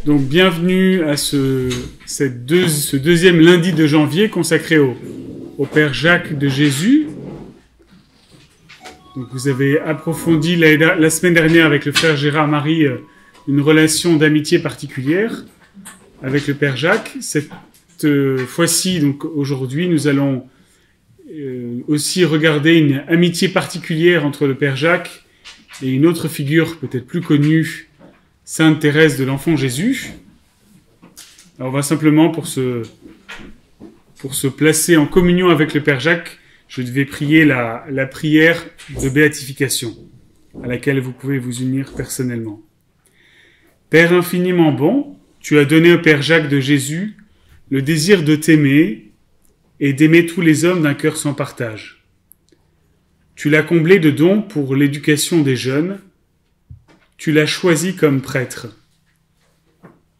Donc bienvenue à ce deuxième lundi de janvier consacré au Père Jacques de Jésus. Donc vous avez approfondi la semaine dernière avec le frère Gérard Marie une relation d'amitié particulière avec le Père Jacques. Cette fois-ci, donc aujourd'hui, nous allons aussi regarder une amitié particulière entre le Père Jacques et une autre figure peut-être plus connue, Sainte Thérèse de l'Enfant Jésus. Alors on va simplement, pour se placer en communion avec le Père Jacques, je vais prier la prière de béatification, à laquelle vous pouvez vous unir personnellement. Père infiniment bon, tu as donné au Père Jacques de Jésus le désir de t'aimer et d'aimer tous les hommes d'un cœur sans partage. Tu l'as comblé de dons pour l'éducation des jeunes. Tu l'as choisi comme prêtre.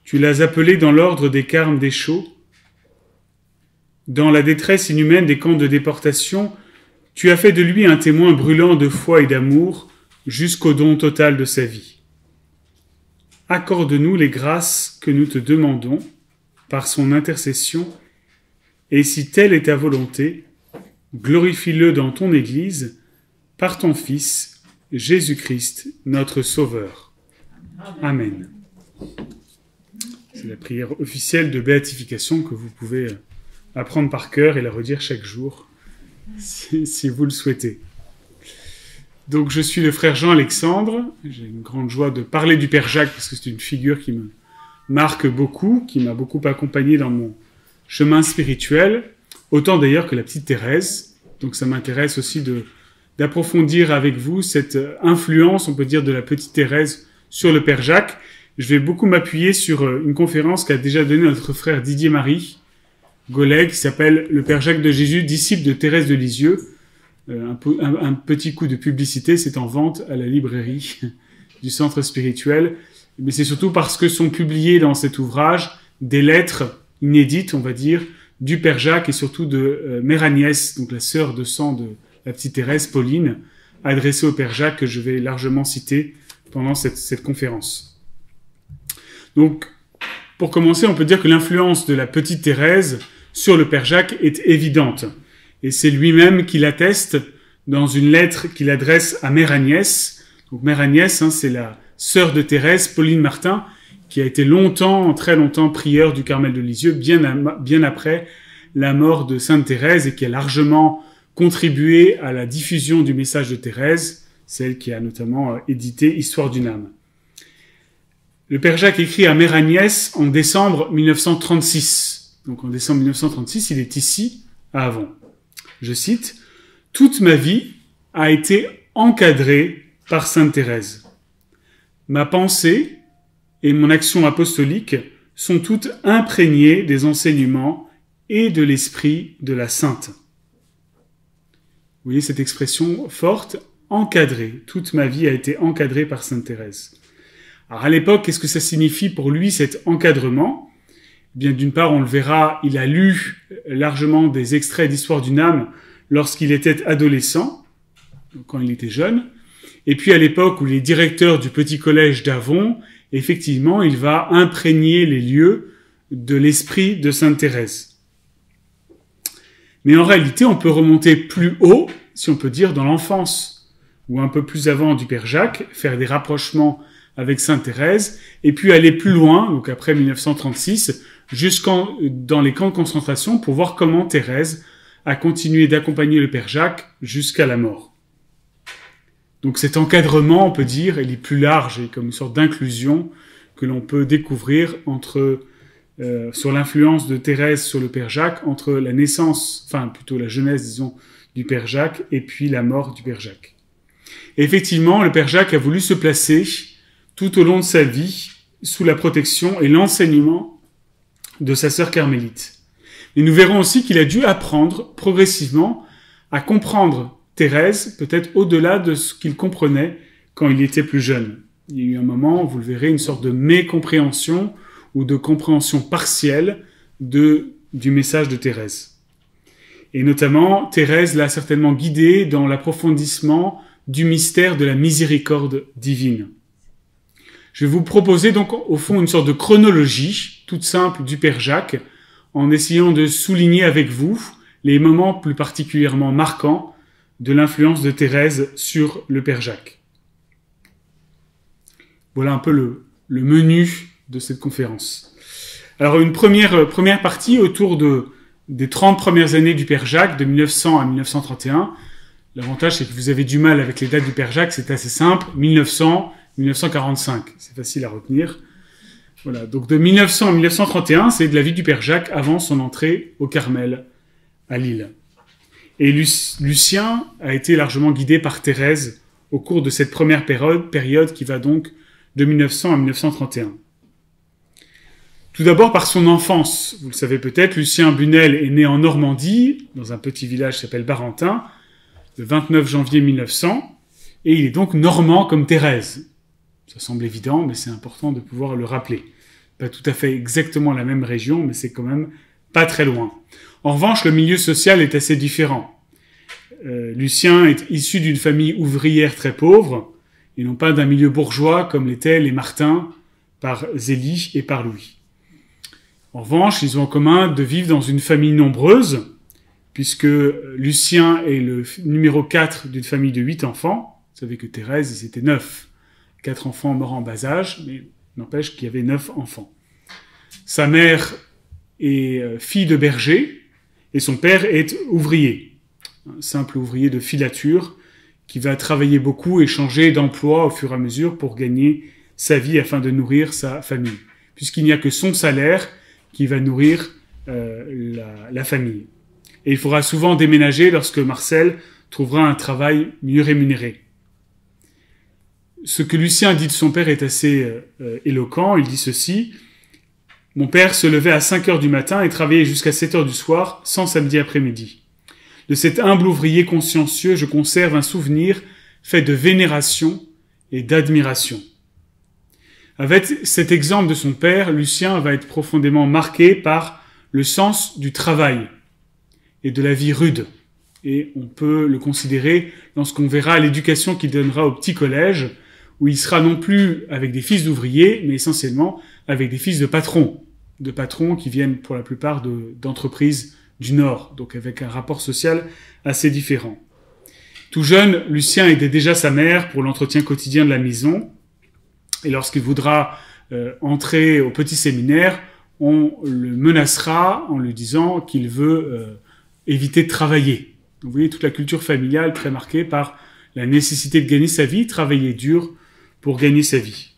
Tu l'as appelé dans l'ordre des Carmes des Chauds. Dans la détresse inhumaine des camps de déportation, tu as fait de lui un témoin brûlant de foi et d'amour jusqu'au don total de sa vie. Accorde-nous les grâces que nous te demandons par son intercession, et si telle est ta volonté, glorifie-le dans ton Église, par ton Fils, Jésus-Christ, notre Sauveur. Amen. C'est la prière officielle de béatification que vous pouvez apprendre par cœur et la redire chaque jour, si vous le souhaitez. Donc je suis le frère Jean-Alexandre, j'ai une grande joie de parler du Père Jacques, parce que c'est une figure qui me marque beaucoup, qui m'a beaucoup accompagné dans mon chemin spirituel, autant d'ailleurs que la petite Thérèse. Donc ça m'intéresse aussi d'approfondir avec vous cette influence, on peut dire, de la petite Thérèse sur le Père Jacques. Je vais beaucoup m'appuyer sur une conférence qu'a déjà donnée notre frère Didier Marie Gollet, qui s'appelle « Le Père Jacques de Jésus, disciple de Thérèse de Lisieux ». Un petit coup de publicité, c'est en vente à la librairie du Centre spirituel. Mais c'est surtout parce que sont publiées dans cet ouvrage des lettres inédites, on va dire, du Père Jacques et surtout de Mère Agnès, donc la sœur de sang de la petite Thérèse, Pauline, adressée au Père Jacques, que je vais largement citer pendant cette conférence. Donc, pour commencer, on peut dire que l'influence de la petite Thérèse sur le Père Jacques est évidente. Et c'est lui-même qui l'atteste dans une lettre qu'il adresse à Mère Agnès. Donc Mère Agnès, c'est la sœur de Thérèse, Pauline Martin, qui a été très longtemps prieure du Carmel de Lisieux, bien après la mort de Sainte Thérèse, et qui a largement contribué à la diffusion du message de Thérèse, celle qui a notamment édité Histoire d'une âme. Le Père Jacques écrit à Mère Agnès en décembre 1936. Donc en décembre 1936, il est ici, à Avon. Je cite, « Toute ma vie a été encadrée par Sainte Thérèse. Ma pensée et mon action apostolique sont toutes imprégnées des enseignements et de l'esprit de la Sainte. » Vous voyez cette expression forte, encadrée. Toute ma vie a été encadrée par Sainte Thérèse. Alors à l'époque, qu'est-ce que ça signifie pour lui, cet encadrement ? Eh bien, d'une part, on le verra, il a lu largement des extraits d'Histoire d'une âme lorsqu'il était adolescent, quand il était jeune. Et puis, à l'époque où il est directeur du petit collège d'Avon, effectivement, il va imprégner les lieux de l'esprit de Sainte Thérèse. Mais en réalité, on peut remonter plus haut, si on peut dire, dans l'enfance, ou un peu plus avant du Père Jacques, faire des rapprochements avec Sainte Thérèse, et puis aller plus loin, donc après 1936, dans les camps de concentration, pour voir comment Thérèse a continué d'accompagner le Père Jacques jusqu'à la mort. Donc cet encadrement, on peut dire, il est plus large et comme une sorte d'inclusion que l'on peut découvrir sur l'influence de Thérèse sur le Père Jacques, entre la naissance, enfin plutôt la jeunesse, disons, du Père Jacques et puis la mort du Père Jacques. Et effectivement, le Père Jacques a voulu se placer tout au long de sa vie sous la protection et l'enseignement de sa sœur carmélite. Et nous verrons aussi qu'il a dû apprendre progressivement à comprendre Thérèse, peut-être au-delà de ce qu'il comprenait quand il était plus jeune. Il y a eu un moment, vous le verrez, une sorte de mécompréhension ou de compréhension partielle du message de Thérèse. Et notamment, Thérèse l'a certainement guidé dans l'approfondissement du mystère de la miséricorde divine. Je vais vous proposer donc au fond une sorte de chronologie toute simple du Père Jacques, en essayant de souligner avec vous les moments plus particulièrement marquants de l'influence de Thérèse sur le Père Jacques. Voilà un peu le menu de cette conférence. Alors une première partie autour des 30 premières années du Père Jacques, de 1900 à 1931. L'avantage, c'est que vous avez du mal avec les dates du Père Jacques, c'est assez simple, 1900, 1945, c'est facile à retenir. Voilà, donc de 1900 à 1931, c'est de la vie du Père Jacques avant son entrée au Carmel, à Lille. Et Lucien a été largement guidé par Thérèse au cours de cette première période qui va donc de 1900 à 1931. Tout d'abord par son enfance. Vous le savez peut-être, Lucien Bunel est né en Normandie, dans un petit village qui s'appelle Barentin, le 29 janvier 1900, et il est donc normand comme Thérèse. Ça semble évident, mais c'est important de pouvoir le rappeler. Pas tout à fait exactement la même région, mais c'est quand même pas très loin. En revanche, le milieu social est assez différent. Lucien est issu d'une famille ouvrière très pauvre, et non pas d'un milieu bourgeois comme l'étaient les Martin par Zélie et par Louis. En revanche, ils ont en commun de vivre dans une famille nombreuse, puisque Lucien est le numéro 4 d'une famille de 8 enfants. Vous savez que Thérèse, ils étaient 9. 4 enfants morts en bas âge, mais n'empêche qu'il y avait 9 enfants. Sa mère est fille de berger, et son père est ouvrier. Un simple ouvrier de filature, qui va travailler beaucoup et changer d'emploi au fur et à mesure pour gagner sa vie afin de nourrir sa famille. Puisqu'il n'y a que son salaire qui va nourrir la famille. Et il faudra souvent déménager lorsque Marcel trouvera un travail mieux rémunéré. Ce que Lucien dit de son père est assez éloquent. Il dit ceci: « Mon père se levait à 5 heures du matin et travaillait jusqu'à 7 heures du soir, sans samedi après-midi. De cet humble ouvrier consciencieux, je conserve un souvenir fait de vénération et d'admiration. » Avec cet exemple de son père, Lucien va être profondément marqué par le sens du travail et de la vie rude. Et on peut le considérer lorsqu'on verra l'éducation qu'il donnera au petit collège, où il sera non plus avec des fils d'ouvriers, mais essentiellement avec des fils de patrons qui viennent pour la plupart d'entreprises du Nord, donc avec un rapport social assez différent. Tout jeune, Lucien aidait déjà sa mère pour l'entretien quotidien de la maison, et lorsqu'il voudra entrer au petit séminaire, on le menacera en lui disant qu'il veut éviter de travailler. Donc, vous voyez toute la culture familiale très marquée par la nécessité de gagner sa vie, travailler dur pour gagner sa vie.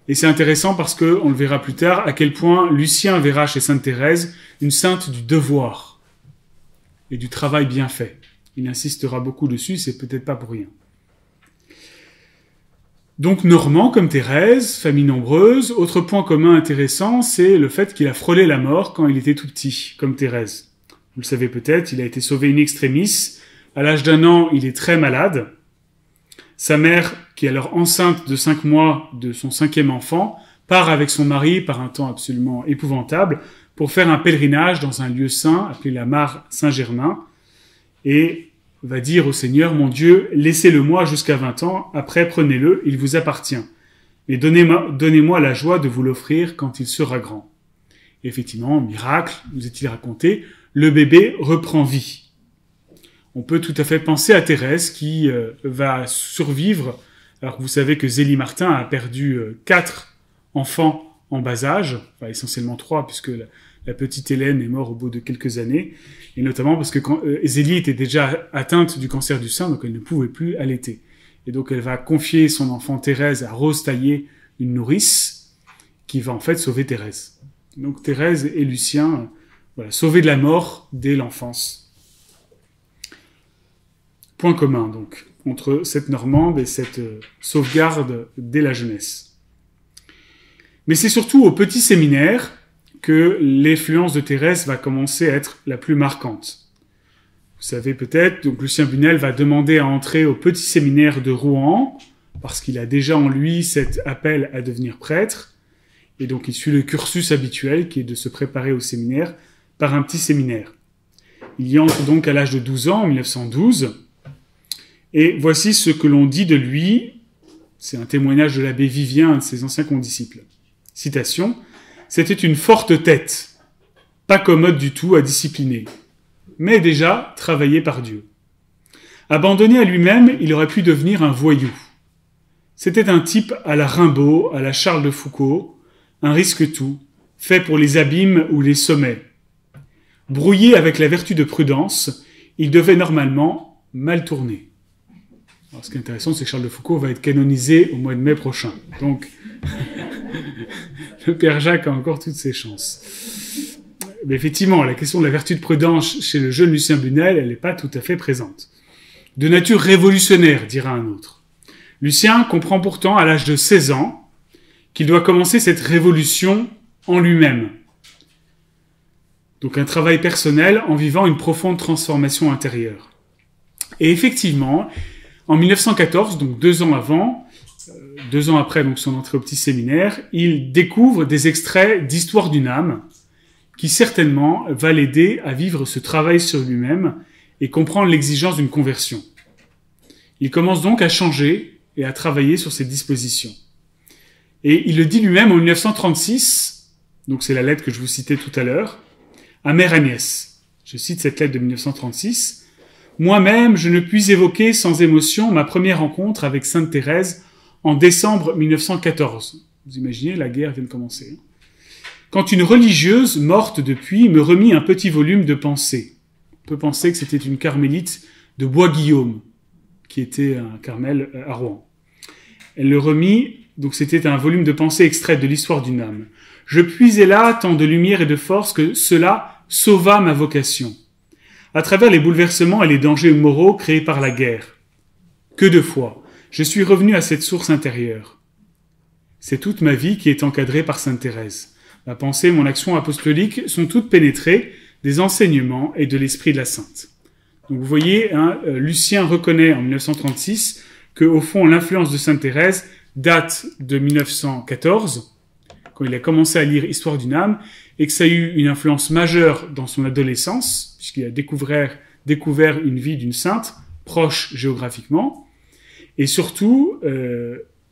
Et c'est intéressant parce que, on le verra plus tard, à quel point Lucien verra chez Sainte Thérèse une sainte du devoir et du travail bien fait. Il insistera beaucoup dessus, c'est peut-être pas pour rien. Donc normand comme Thérèse, famille nombreuse. Autre point commun intéressant, c'est le fait qu'il a frôlé la mort quand il était tout petit, comme Thérèse. Vous le savez peut-être, il a été sauvé in extremis. À l'âge d'1 an, il est très malade. Sa mère, qui est alors enceinte de 5 mois de son 5e enfant, part avec son mari par un temps absolument épouvantable pour faire un pèlerinage dans un lieu saint appelé la Mare Saint-Germain et va dire au Seigneur: « Mon Dieu, laissez-le-moi jusqu'à 20 ans, après prenez-le, il vous appartient. Et donnez-moi la joie de vous l'offrir quand il sera grand. » Et effectivement, miracle, nous est-il raconté, le bébé reprend vie. On peut tout à fait penser à Thérèse qui va survivre. Alors vous savez que Zélie Martin a perdu 4 enfants en bas âge, enfin essentiellement 3 puisque la petite Hélène est morte au bout de quelques années, et notamment parce que Zélie était déjà atteinte du cancer du sein, donc elle ne pouvait plus allaiter. Et donc elle va confier son enfant Thérèse à Rose Taillé, une nourrice, qui va en fait sauver Thérèse. Donc Thérèse et Lucien, voilà, sauvés de la mort dès l'enfance. Point commun donc entre cette Normande et cette sauvegarde dès la jeunesse. Mais c'est surtout au petit séminaire que l'influence de Thérèse va commencer à être la plus marquante. Vous savez peut-être, donc Lucien Bunel va demander à entrer au petit séminaire de Rouen, parce qu'il a déjà en lui cet appel à devenir prêtre, et donc il suit le cursus habituel qui est de se préparer au séminaire par un petit séminaire. Il y entre donc à l'âge de 12 ans, en 1912, et voici ce que l'on dit de lui C'est un témoignage de l'abbé Vivien, un de ses anciens condisciples. Citation. « C'était une forte tête, pas commode du tout à discipliner, mais déjà travaillé par Dieu. Abandonné à lui-même, il aurait pu devenir un voyou. C'était un type à la Rimbaud, à la Charles de Foucault, un risque-tout, fait pour les abîmes ou les sommets. Brouillé avec la vertu de prudence, il devait normalement mal tourner. » Alors, ce qui est intéressant, c'est que Charles de Foucault va être canonisé au mois de mai prochain. Donc, le Père Jacques a encore toutes ses chances. Mais effectivement, la question de la vertu de prudence chez le jeune Lucien Bunel, elle n'est pas tout à fait présente. De nature révolutionnaire, dira un autre. Lucien comprend pourtant, à l'âge de 16 ans, qu'il doit commencer cette révolution en lui-même. Donc un travail personnel en vivant une profonde transformation intérieure. Et effectivement, en 1914, donc 2 ans après donc son entrée au petit séminaire, il découvre des extraits d'Histoire d'une âme, qui certainement va l'aider à vivre ce travail sur lui-même et comprendre l'exigence d'une conversion. Il commence donc à changer et à travailler sur ses dispositions. Et il le dit lui-même en 1936, donc c'est la lettre que je vous citais tout à l'heure, à Mère Agnès. Je cite cette lettre de 1936. « Moi-même, je ne puis évoquer sans émotion ma première rencontre avec Sainte Thérèse en décembre 1914. » Vous imaginez, la guerre vient de commencer. Quand une religieuse, morte depuis, me remit un petit volume de pensées. On peut penser que c'était une carmélite de Bois-Guillaume, qui était un carmel à Rouen. Elle le remit, donc c'était un volume de pensées extraites de l'Histoire d'une âme. Je puisais là tant de lumière et de force que cela sauva ma vocation. À travers les bouleversements et les dangers moraux créés par la guerre. Que de fois, je suis revenu à cette source intérieure. C'est toute ma vie qui est encadrée par Sainte Thérèse. Ma pensée et mon action apostolique sont toutes pénétrées des enseignements et de l'esprit de la Sainte. Donc vous voyez, Lucien reconnaît en 1936 que, au fond, l'influence de Sainte Thérèse date de 1914, quand il a commencé à lire Histoire d'une âme, et que ça a eu une influence majeure dans son adolescence, puisqu'il a découvert une vie d'une sainte, proche géographiquement, et surtout,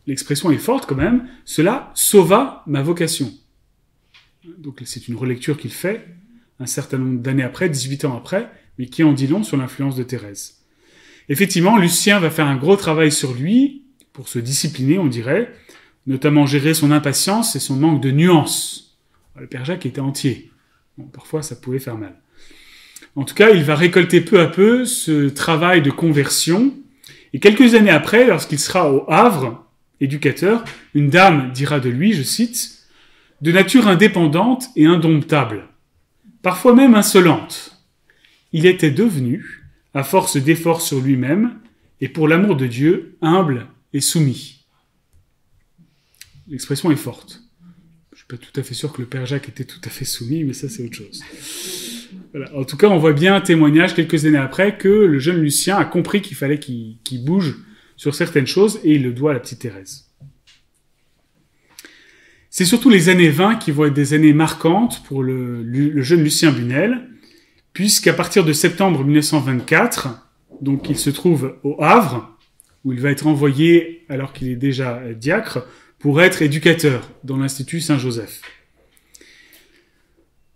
l'expression est forte quand même, cela sauva ma vocation. Donc c'est une relecture qu'il fait, un certain nombre d'années après, 18 ans après, mais qui en dit long sur l'influence de Thérèse. Effectivement, Lucien va faire un gros travail sur lui, pour se discipliner, on dirait, notamment gérer son impatience et son manque de nuances. Le Père Jacques était entier. Bon, parfois, ça pouvait faire mal. En tout cas, il va récolter peu à peu ce travail de conversion. Et quelques années après, lorsqu'il sera au Havre, éducateur, une dame dira de lui, je cite, « de nature indépendante et indomptable, parfois même insolente. Il était devenu, à force d'efforts sur lui-même, et pour l'amour de Dieu, humble et soumis. » L'expression est forte. Je suis pas tout à fait sûr que le Père Jacques était tout à fait soumis, mais ça c'est autre chose. Voilà. En tout cas, on voit bien un témoignage quelques années après que le jeune Lucien a compris qu'il fallait qu'il bouge sur certaines choses et il le doit à la petite Thérèse. C'est surtout les années 20 qui vont être des années marquantes pour le jeune Lucien Bunel, puisqu'à partir de septembre 1924, donc il se trouve au Havre, où il va être envoyé, alors qu'il est déjà diacre, pour être éducateur dans l'Institut Saint-Joseph.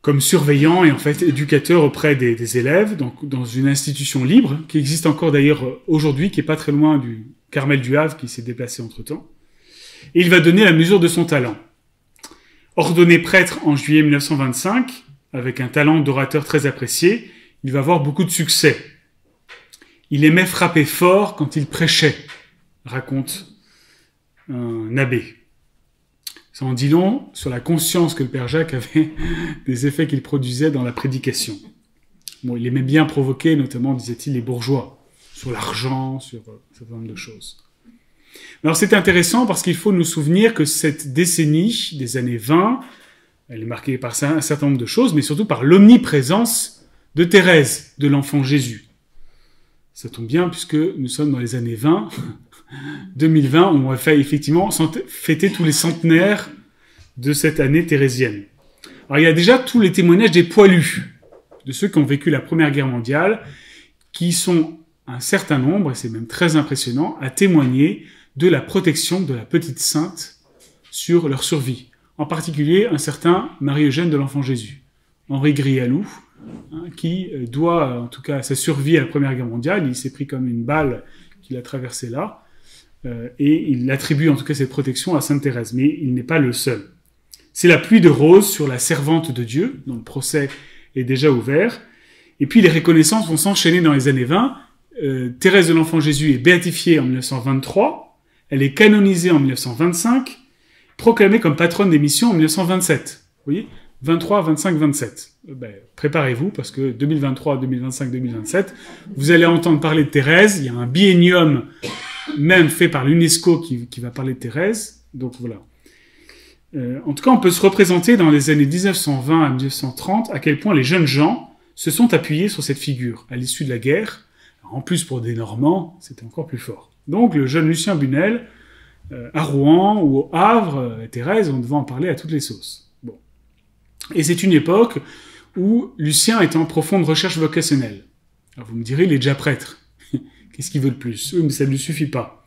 Comme surveillant et en fait éducateur auprès des élèves, donc dans une institution libre, qui existe encore d'ailleurs aujourd'hui, qui est pas très loin du Carmel du Havre, qui s'est déplacé entre-temps. Et il va donner la mesure de son talent. Ordonné prêtre en juillet 1925, avec un talent d'orateur très apprécié, il va avoir beaucoup de succès. Il aimait frapper fort quand il prêchait, raconte un abbé. Ça en dit long sur la conscience que le Père Jacques avait des effets qu'il produisait dans la prédication. Bon, il aimait bien provoquer, notamment, disait-il, les bourgeois, sur l'argent, sur un certain nombre de choses. Alors c'est intéressant parce qu'il faut nous souvenir que cette décennie des années 20, elle est marquée par un certain nombre de choses, mais surtout par l'omniprésence de Thérèse, de l'enfant Jésus. Ça tombe bien puisque nous sommes dans les années 20, 2020, où on va effectivement fêter tous les centenaires de cette année thérésienne. Alors il y a déjà tous les témoignages des poilus, de ceux qui ont vécu la Première Guerre mondiale, qui sont un certain nombre, et c'est même très impressionnant, à témoigner de la protection de la petite sainte sur leur survie. En particulier, un certain Marie-Eugène de l'Enfant Jésus, Henri Grialou, qui doit, en tout cas, sa survie à la Première Guerre mondiale. Il s'est pris comme une balle qu'il a traversée là, et il attribue en tout cas cette protection à Sainte Thérèse, mais il n'est pas le seul. C'est la pluie de roses sur la servante de Dieu, dont le procès est déjà ouvert, et puis les reconnaissances vont s'enchaîner dans les années 20. Thérèse de l'Enfant Jésus est béatifiée en 1923, elle est canonisée en 1925, proclamée comme patronne des missions en 1927. Vous voyez, 23, 25, 27. Préparez-vous, parce que 2023, 2025, 2027, vous allez entendre parler de Thérèse. Il y a un biennium même fait par l'UNESCO qui va parler de Thérèse. Donc voilà. En tout cas, on peut se représenter dans les années 1920 à 1930 à quel point les jeunes gens se sont appuyés sur cette figure à l'issue de la guerre. Alors, en plus, pour des Normands, c'était encore plus fort. Donc, le jeune Lucien Bunel, à Rouen ou au Havre, Thérèse, on devait en parler à toutes les sauces. Bon. Et c'est une époque où Lucien est en profonde recherche vocationnelle. Alors vous me direz, il est déjà prêtre. Qu'est-ce qu'il veut de plus? Oui, mais ça ne lui suffit pas.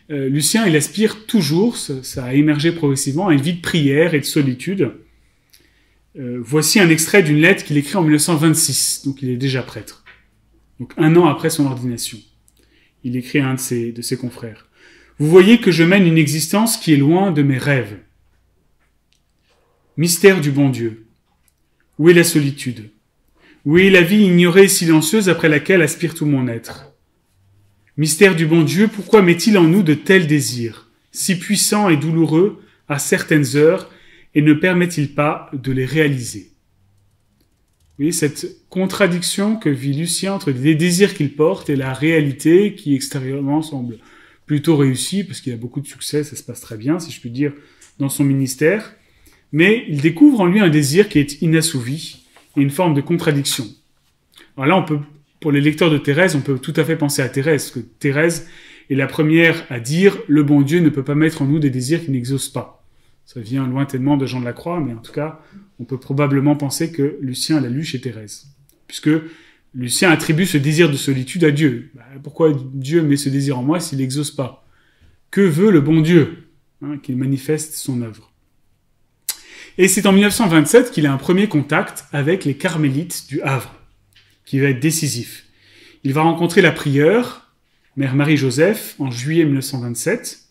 Lucien, il aspire toujours, ça a émergé progressivement, à une vie de prière et de solitude. Voici un extrait d'une lettre qu'il écrit en 1926, donc il est déjà prêtre. Donc 1 an après son ordination. Il écrit à un de ses confrères. « Vous voyez que je mène une existence qui est loin de mes rêves. Mystère du bon Dieu. Où est la solitude? Où est la vie ignorée et silencieuse après laquelle aspire tout mon être? Mystère du bon Dieu, pourquoi met-il en nous de tels désirs, si puissants et douloureux à certaines heures, et ne permet-il pas de les réaliser? Vous voyez cette contradiction que vit Lucien entre les désirs qu'il porte et la réalité qui extérieurement semble plutôt réussie, parce qu'il a beaucoup de succès, ça se passe très bien, si je puis dire, dans son ministère. Mais il découvre en lui un désir qui est inassouvi et une forme de contradiction. Alors là, pour les lecteurs de Thérèse, on peut tout à fait penser à Thérèse, parce que Thérèse est la première à dire « Le bon Dieu ne peut pas mettre en nous des désirs qui n'exaucent pas ». Ça vient lointainement de Jean de la Croix, mais en tout cas, on peut probablement penser que Lucien l'a lu chez Thérèse. Puisque Lucien attribue ce désir de solitude à Dieu. Pourquoi Dieu met ce désir en moi s'il n'exauce pas? Que veut le bon Dieu qu'il manifeste son œuvre? Et c'est en 1927 qu'il a un premier contact avec les carmélites du Havre, qui va être décisif. Il va rencontrer la prieure, Mère Marie-Joseph, en juillet 1927,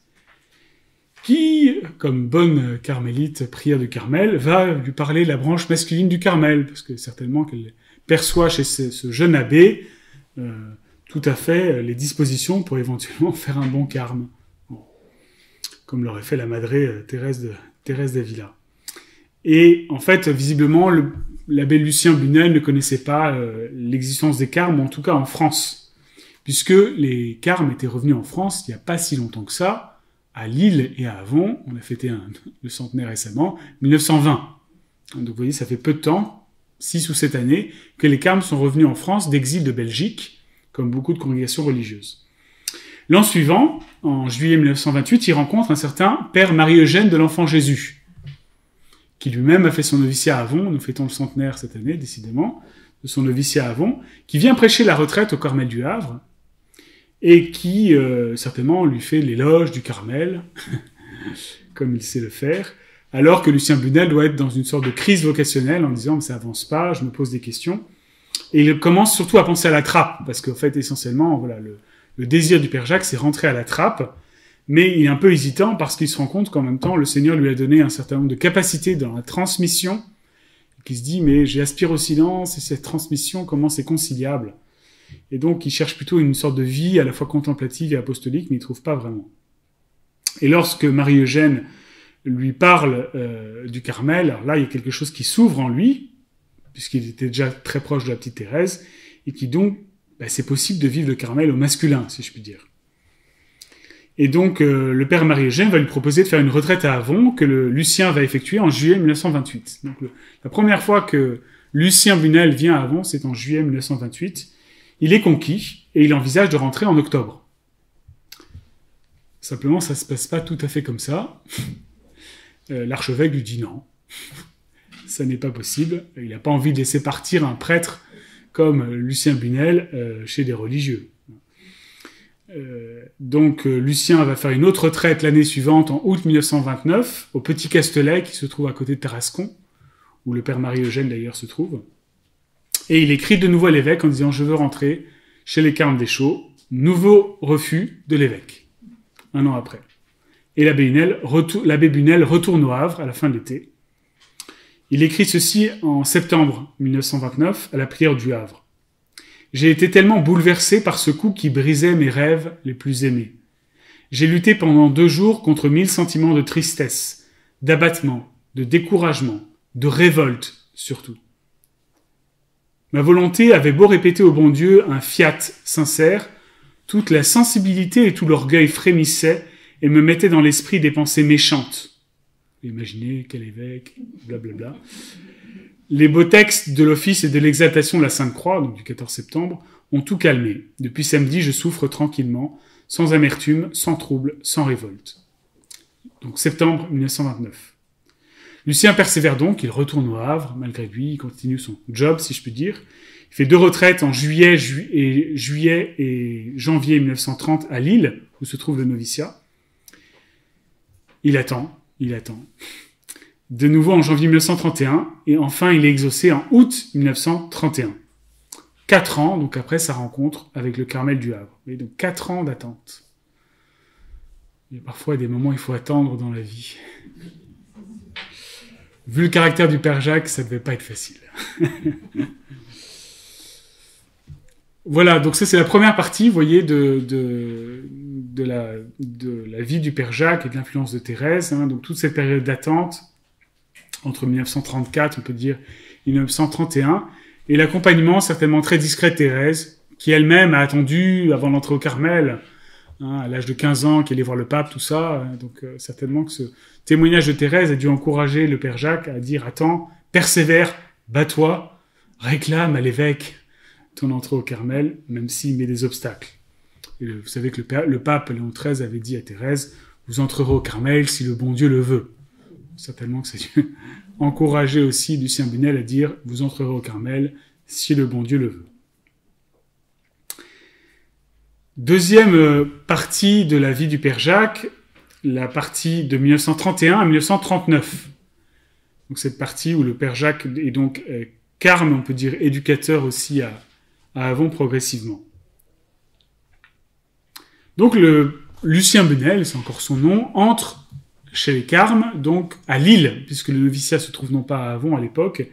qui, comme bonne carmélite, prière du Carmel, va lui parler de la branche masculine du Carmel, parce que certainement qu'elle perçoit chez ce jeune abbé tout à fait les dispositions pour éventuellement faire un bon carme, comme l'aurait fait la madré Thérèse d'Avila. Et en fait, visiblement, l'abbé Lucien Bunel ne connaissait pas l'existence des carmes, en tout cas en France, puisque les carmes étaient revenus en France il n'y a pas si longtemps que ça, à Lille et à Avon. On a fêté le centenaire récemment, 1920. Donc vous voyez, ça fait peu de temps, 6 ou 7 années, que les carmes sont revenus en France d'exil de Belgique, comme beaucoup de congrégations religieuses. L'an suivant, en juillet 1928, il rencontre un certain Père Marie-Eugène de l'Enfant Jésus, qui lui-même a fait son noviciat à Avon. Nous fêtons le centenaire cette année, décidément, de son noviciat à Avon, qui vient prêcher la retraite au Carmel du Havre, et qui, certainement, lui fait l'éloge du Carmel, comme il sait le faire, alors que Lucien Bunel doit être dans une sorte de crise vocationnelle en disant « mais ça avance pas, je me pose des questions ». Et il commence surtout à penser à la trappe, parce qu'en fait, essentiellement, voilà, le désir du Père Jacques, c'est rentrer à la trappe, mais il est un peu hésitant parce qu'il se rend compte qu'en même temps, le Seigneur lui a donné un certain nombre de capacités dans la transmission, qui se dit « mais j'aspire au silence, et cette transmission, comment c'est conciliable ?» Et donc, il cherche plutôt une sorte de vie à la fois contemplative et apostolique, mais il ne trouve pas vraiment. Et lorsque Marie-Eugène lui parle du Carmel, alors là, il y a quelque chose qui s'ouvre en lui, puisqu'il était déjà très proche de la petite Thérèse, et qui donc, c'est possible de vivre le Carmel au masculin, si je puis dire. Et donc, le père Marie-Eugène va lui proposer de faire une retraite à Avon, que Lucien va effectuer en juillet 1928. Donc, la première fois que Lucien Bunel vient à Avon, c'est en juillet 1928. Il est conquis, et il envisage de rentrer en octobre. Simplement, ça se passe pas tout à fait comme ça. L'archevêque lui dit non. Ça n'est pas possible. Il n'a pas envie de laisser partir un prêtre comme Lucien Bunel chez des religieux. Lucien va faire une autre retraite l'année suivante, en août 1929, au Petit Castelet, qui se trouve à côté de Tarascon, où le père Marie-Eugène d'ailleurs se trouve. Et il écrit de nouveau à l'évêque en disant « Je veux rentrer chez les Carmes des Chaux ». Nouveau refus de l'évêque, un an après. Et l'abbé Bunel retourne au Havre à la fin de l'été. Il écrit ceci en septembre 1929 à la prière du Havre. « J'ai été tellement bouleversé par ce coup qui brisait mes rêves les plus aimés. J'ai lutté pendant 2 jours contre 1000 sentiments de tristesse, d'abattement, de découragement, de révolte surtout. Ma volonté avait beau répéter au bon Dieu un fiat sincère, toute la sensibilité et tout l'orgueil frémissaient et me mettaient dans l'esprit des pensées méchantes. » Imaginez quel évêque, blablabla. Les beaux textes de l'office et de l'exaltation de la Sainte Croix, donc du 14 septembre, ont tout calmé. Depuis samedi, je souffre tranquillement, sans amertume, sans trouble, sans révolte. Donc septembre 1929. Lucien persévère donc, il retourne au Havre, malgré lui, il continue son job, si je puis dire. Il fait 2 retraites en juillet et janvier 1930 à Lille, où se trouve le noviciat. Il attend. De nouveau en janvier 1931, et enfin il est exaucé en août 1931. 4 ans, donc après sa rencontre avec le Carmel du Havre. Et donc 4 ans d'attente. Il y a parfois des moments où il faut attendre dans la vie. Vu le caractère du Père Jacques, ça ne devait pas être facile. Voilà, donc ça c'est la première partie, vous voyez, de la vie du Père Jacques et de l'influence de Thérèse. Donc toute cette période d'attente, entre 1934, on peut dire, et 1931, et l'accompagnement certainement très discret de Thérèse, qui elle-même a attendu avant d'entrer au Carmel, à l'âge de 15 ans, qu'elle allait voir le pape, tout ça. Donc certainement que ce témoignage de Thérèse a dû encourager le Père Jacques à dire « Attends, persévère, bats-toi, réclame à l'évêque ton entrée au Carmel, même s'il met des obstacles. » Et vous savez que le pape Léon XIII avait dit à Thérèse « Vous entrerez au Carmel si le bon Dieu le veut. » Certainement que c'est encourager aussi Lucien Bunel à dire « Vous entrerez au Carmel si le bon Dieu le veut. » Deuxième partie de la vie du Père Jacques, la partie de 1931 à 1939. Donc cette partie où le Père Jacques est donc carme, on peut dire éducateur aussi à Avon progressivement. Donc le Lucien Bunel, c'est encore son nom, entre chez les Carmes, donc à Lille, puisque le noviciat se trouve non pas à Avon à l'époque,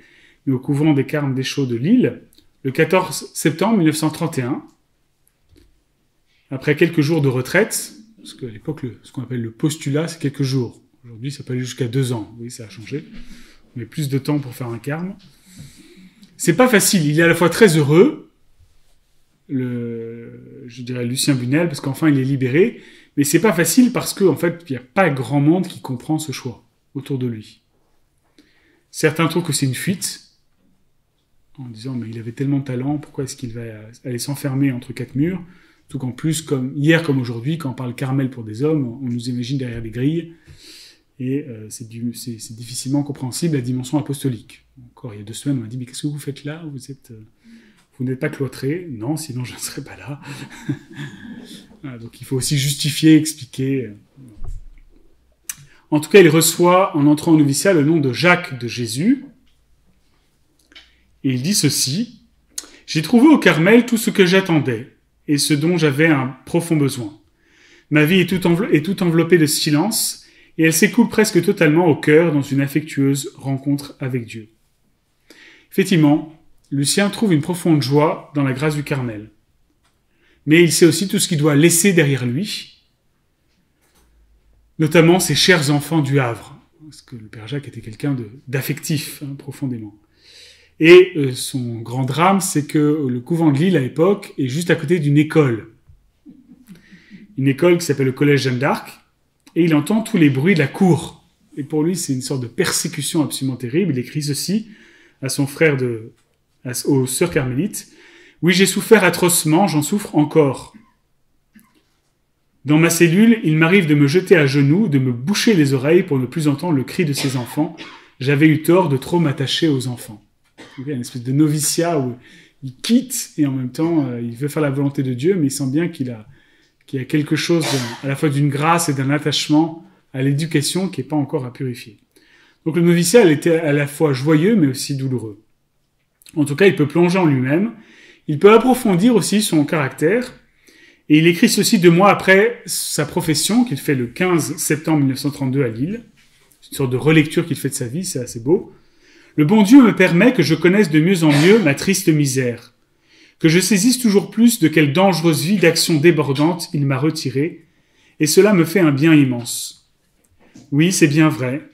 mais au couvent des Carmes des Chaux de Lille, le 14 septembre 1931. Après quelques jours de retraite, parce qu'à l'époque, ce qu'on appelle le postulat, c'est quelques jours. Aujourd'hui, ça peut aller jusqu'à 2 ans. Oui, ça a changé. On met plus de temps pour faire un carme. C'est pas facile. Il est à la fois très heureux, je dirais Lucien Bunel, parce qu'enfin il est libéré, mais c'est pas facile parce qu'en fait, il n'y a pas grand monde qui comprend ce choix autour de lui. Certains trouvent que c'est une fuite, en disant, mais il avait tellement de talent, pourquoi est-ce qu'il va aller s'enfermer entre 4 murs? Tout qu'en plus, comme hier comme aujourd'hui, quand on parle Carmel pour des hommes, on nous imagine derrière des grilles, et c'est difficilement compréhensible la dimension apostolique. Encore il y a 2 semaines, on m'a dit, mais qu'est-ce que vous faites là? Vous n'êtes pas cloîtré? Non, sinon je ne serais pas là. Voilà, donc il faut aussi justifier, expliquer. En tout cas, il reçoit, en entrant au noviciat, le nom de Jacques de Jésus, et il dit ceci: « J'ai trouvé au Carmel tout ce que j'attendais, et ce dont j'avais un profond besoin. Ma vie est tout enveloppée de silence, et elle s'écoule presque totalement au cœur dans une affectueuse rencontre avec Dieu. » Effectivement, Lucien trouve une profonde joie dans la grâce du Carmel. Mais il sait aussi tout ce qu'il doit laisser derrière lui, notamment ses chers enfants du Havre, parce que le Père Jacques était quelqu'un d'affectif, profondément. Et son grand drame, c'est que le couvent de Lille, à l'époque, est juste à côté d'une école. Une école qui s'appelle le Collège Jeanne d'Arc, et il entend tous les bruits de la cour. Et pour lui, c'est une sorte de persécution absolument terrible. Il écrit ceci à son frère aux sœurs carmélites: « Oui, j'ai souffert atrocement, j'en souffre encore. Dans ma cellule, il m'arrive de me jeter à genoux, de me boucher les oreilles pour ne plus entendre le cri de ces enfants. J'avais eu tort de trop m'attacher aux enfants. » Il y a une espèce de noviciat où il quitte et en même temps il veut faire la volonté de Dieu, mais il sent bien qu'il qu'il y a quelque chose à la fois d'une grâce et d'un attachement à l'éducation qui n'est pas encore à purifier. Donc le noviciat, il était à la fois joyeux, mais aussi douloureux. En tout cas, il peut plonger en lui-même, il peut approfondir aussi son caractère, et il écrit ceci 2 mois après sa profession, qu'il fait le 15 septembre 1932 à Lille. C'est une sorte de relecture qu'il fait de sa vie, c'est assez beau. « Le bon Dieu me permet que je connaisse de mieux en mieux ma triste misère, que je saisisse toujours plus de quelle dangereuse vie d'action débordante il m'a retiré, et cela me fait un bien immense. Oui, c'est bien vrai.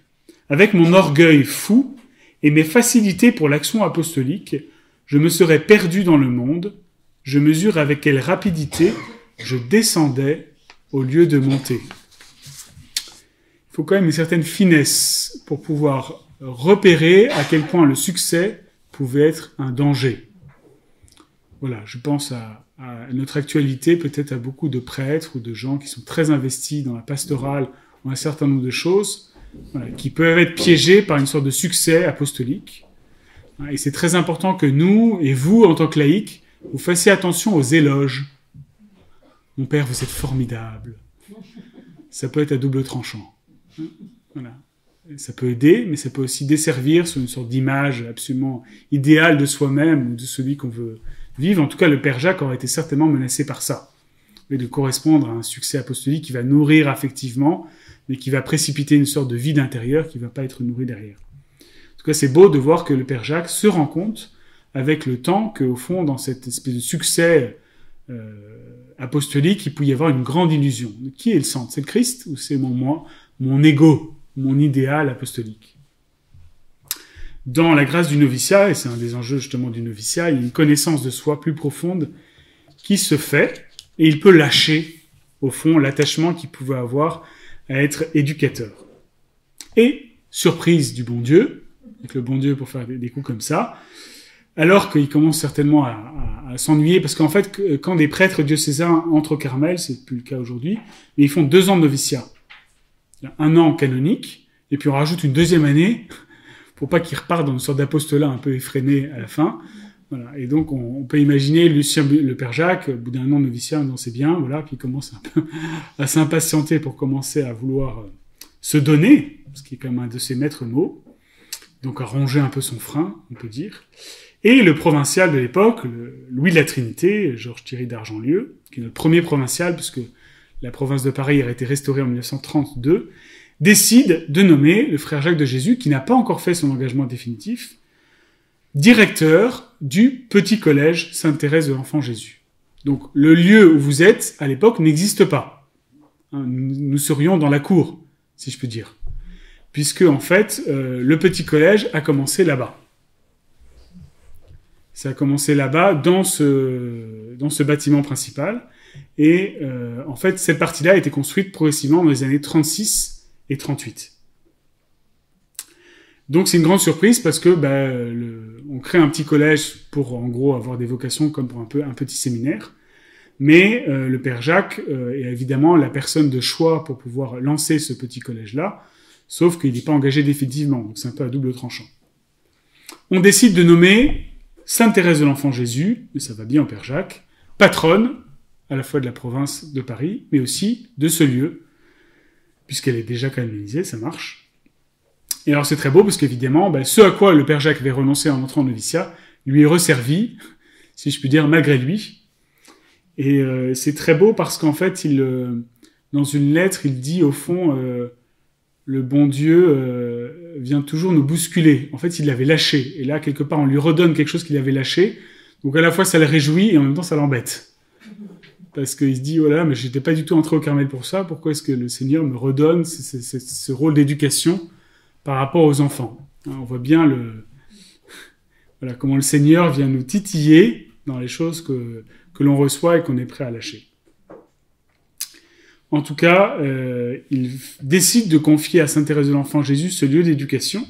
Avec mon orgueil fou et mes facilités pour l'action apostolique, je me serais perdu dans le monde, je mesure avec quelle rapidité je descendais au lieu de monter. » Il faut quand même une certaine finesse pour pouvoir repérer à quel point le succès pouvait être un danger. Voilà, je pense à notre actualité, peut-être à beaucoup de prêtres ou de gens qui sont très investis dans la pastorale ou un certain nombre de choses, voilà, qui peuvent être piégés par une sorte de succès apostolique. Et c'est très important que nous, et vous, en tant que laïcs, vous fassiez attention aux éloges. Mon père, vous êtes formidable. Ça peut être à double tranchant. Voilà. Ça peut aider, mais ça peut aussi desservir sur une sorte d'image absolument idéale de soi-même ou de celui qu'on veut vivre. En tout cas, le père Jacques aurait été certainement menacé par ça. Et de correspondre à un succès apostolique qui va nourrir affectivement, mais qui va précipiter une sorte de vide intérieur qui ne va pas être nourri derrière. En tout cas, c'est beau de voir que le père Jacques se rend compte, avec le temps, qu'au fond, dans cette espèce de succès apostolique, il peut y avoir une grande illusion. Qui est le centre? C'est le Christ ou c'est moi, mon ego, mon idéal apostolique? Dans la grâce du noviciat, et c'est un des enjeux justement du noviciat, il y a une connaissance de soi plus profonde qui se fait, et il peut lâcher, au fond, l'attachement qu'il pouvait avoir à être éducateur. Et, surprise du bon Dieu, avec le bon Dieu pour faire des coups comme ça, alors qu'il commence certainement à s'ennuyer, parce qu'en fait, quand des prêtres diocésains entrent au Carmel, c'est plus le cas aujourd'hui, mais ils font 2 ans de noviciat. 1 an canonique, et puis on rajoute une 2e année, pour pas qu'ils repartent dans une sorte d'apostolat un peu effréné à la fin. Voilà. Et donc, on peut imaginer Lucien, le père Jacques, au bout d'un an de noviciat, non, c'est bien, voilà, puis il commence un peu à s'impatienter pour commencer à vouloir se donner, ce qui est quand même un de ses maîtres mots, donc à ronger un peu son frein, on peut dire. Et le provincial de l'époque, Louis de la Trinité, Georges Thierry d'Argentlieu, qui est notre premier provincial, puisque la province de Paris a été restaurée en 1932, décide de nommer le frère Jacques de Jésus, qui n'a pas encore fait son engagement définitif, directeur du petit collège Sainte-Thérèse de l'Enfant Jésus. Donc le lieu où vous êtes, à l'époque, n'existe pas. Nous serions dans la cour, si je peux dire. Puisque, en fait, le petit collège a commencé là-bas. Ça a commencé là-bas, dans ce bâtiment principal. Et en fait, cette partie-là a été construite progressivement dans les années 36 et 38. Donc c'est une grande surprise parce que on crée un petit collège pour en gros avoir des vocations comme pour un petit séminaire. Mais le père Jacques est évidemment la personne de choix pour pouvoir lancer ce petit collège-là, sauf qu'il n'est pas engagé définitivement, donc c'est un peu à double tranchant. On décide de nommer Sainte Thérèse de l'Enfant Jésus, et ça va bien au père Jacques, patronne à la fois de la province de Paris, mais aussi de ce lieu, puisqu'elle est déjà canonisée, ça marche. Et alors c'est très beau, parce qu'évidemment, ce à quoi le père Jacques avait renoncé en entrant en noviciat, lui est resservi, si je puis dire, malgré lui. Et c'est très beau parce qu'en fait, dans une lettre, il dit au fond, le bon Dieu vient toujours nous bousculer. En fait, il l'avait lâché. Et là, quelque part, on lui redonne quelque chose qu'il avait lâché. Donc à la fois, ça le réjouit et en même temps, ça l'embête. Parce qu'il se dit, oh là, mais j'étais pas du tout entré au Carmel pour ça. Pourquoi est-ce que le Seigneur me redonne ce rôle d'éducation par rapport aux enfants? On voit bien voilà, comment le Seigneur vient nous titiller dans les choses que l'on reçoit et qu'on est prêt à lâcher. En tout cas, il décide de confier à Sainte Thérèse de l'Enfant Jésus ce lieu d'éducation,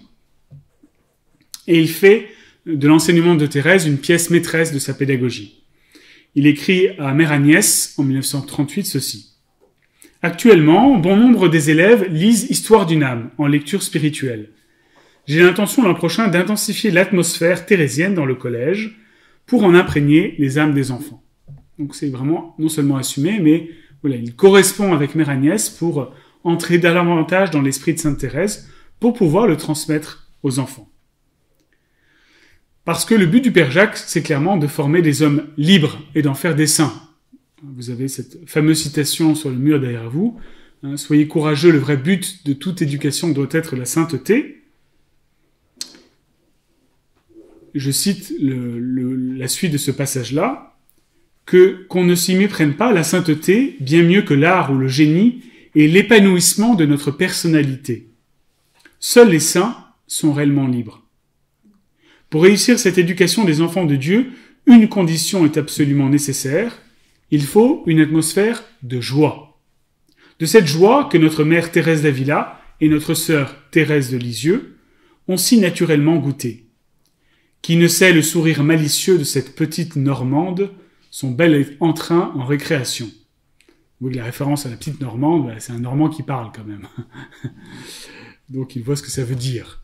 et il fait de l'enseignement de Thérèse une pièce maîtresse de sa pédagogie. Il écrit à Mère Agnès, en 1938, ceci. « Actuellement, bon nombre des élèves lisent Histoire d'une âme, en lecture spirituelle. J'ai l'intention l'an prochain d'intensifier l'atmosphère thérésienne dans le collège pour en imprégner les âmes des enfants. » Donc c'est vraiment non seulement assumé, mais voilà, il correspond avec Mère Agnès pour entrer davantage dans l'esprit de Sainte Thérèse pour pouvoir le transmettre aux enfants. Parce que le but du Père Jacques, c'est clairement de former des hommes libres et d'en faire des saints. Vous avez cette fameuse citation sur le mur derrière vous. Soyez courageux, le vrai but de toute éducation doit être la sainteté. Je cite la suite de ce passage-là, qu'on ne s'y méprenne pas, la sainteté, bien mieux que l'art ou le génie, est l'épanouissement de notre personnalité. Seuls les saints sont réellement libres. Pour réussir cette éducation des enfants de Dieu, une condition est absolument nécessaire, il faut une atmosphère de joie. De cette joie que notre mère Thérèse d'Avila et notre sœur Thérèse de Lisieux ont si naturellement goûté. Qui ne sait le sourire malicieux de cette petite Normande, son bel entrain en récréation. Vous voyez la référence à la petite Normande, c'est un Normand qui parle quand même. Donc il voit ce que ça veut dire.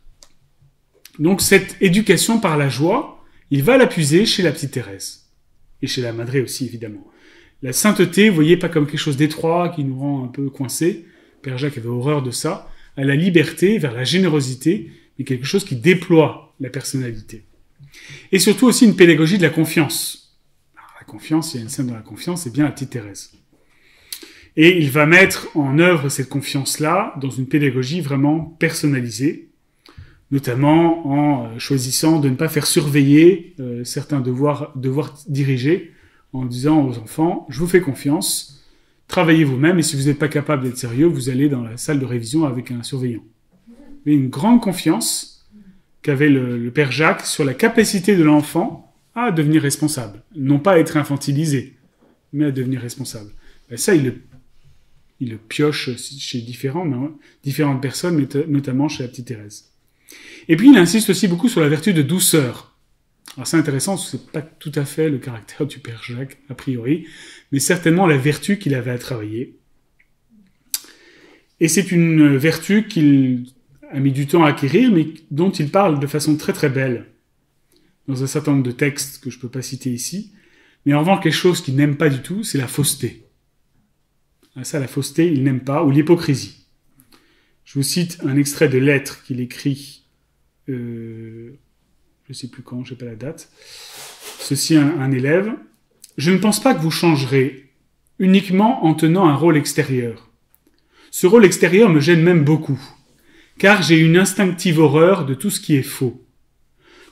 Donc cette éducation par la joie, il va la puiser chez la petite Thérèse. Et chez la Madré aussi, évidemment. La sainteté, vous voyez, pas comme quelque chose d'étroit qui nous rend un peu coincés. Père Jacques avait horreur de ça. À la liberté, vers la générosité, mais quelque chose qui déploie la personnalité. Et surtout aussi une pédagogie de la confiance. Alors, la confiance, il y a une scène dans la confiance, c'est bien la petite Thérèse. Et il va mettre en œuvre cette confiance-là dans une pédagogie vraiment personnalisée, notamment en choisissant de ne pas faire surveiller certains devoirs dirigés, en disant aux enfants, je vous fais confiance, travaillez vous-même, et si vous n'êtes pas capable d'être sérieux, vous allez dans la salle de révision avec un surveillant. Mais une grande confiance qu'avait le Père Jacques sur la capacité de l'enfant à devenir responsable. Non pas à être infantilisé, mais à devenir responsable. Ben ça, il le pioche chez différentes personnes, notamment chez la petite Thérèse. Et puis, il insiste aussi beaucoup sur la vertu de douceur. Alors, c'est intéressant, parce que c'est pas tout à fait le caractère du Père Jacques, a priori, mais certainement la vertu qu'il avait à travailler. Et c'est une vertu qu'il a mis du temps à acquérir, mais dont il parle de façon très très belle, dans un certain nombre de textes que je peux pas citer ici. Mais en revanche, quelque chose qu'il n'aime pas du tout, c'est la fausseté. Ça, la fausseté, il n'aime pas, ou l'hypocrisie. Je vous cite un extrait de lettre qu'il écrit, je sais plus quand, je sais pas la date. Ceci, un élève. Je ne pense pas que vous changerez uniquement en tenant un rôle extérieur. Ce rôle extérieur me gêne même beaucoup, car j'ai une instinctive horreur de tout ce qui est faux.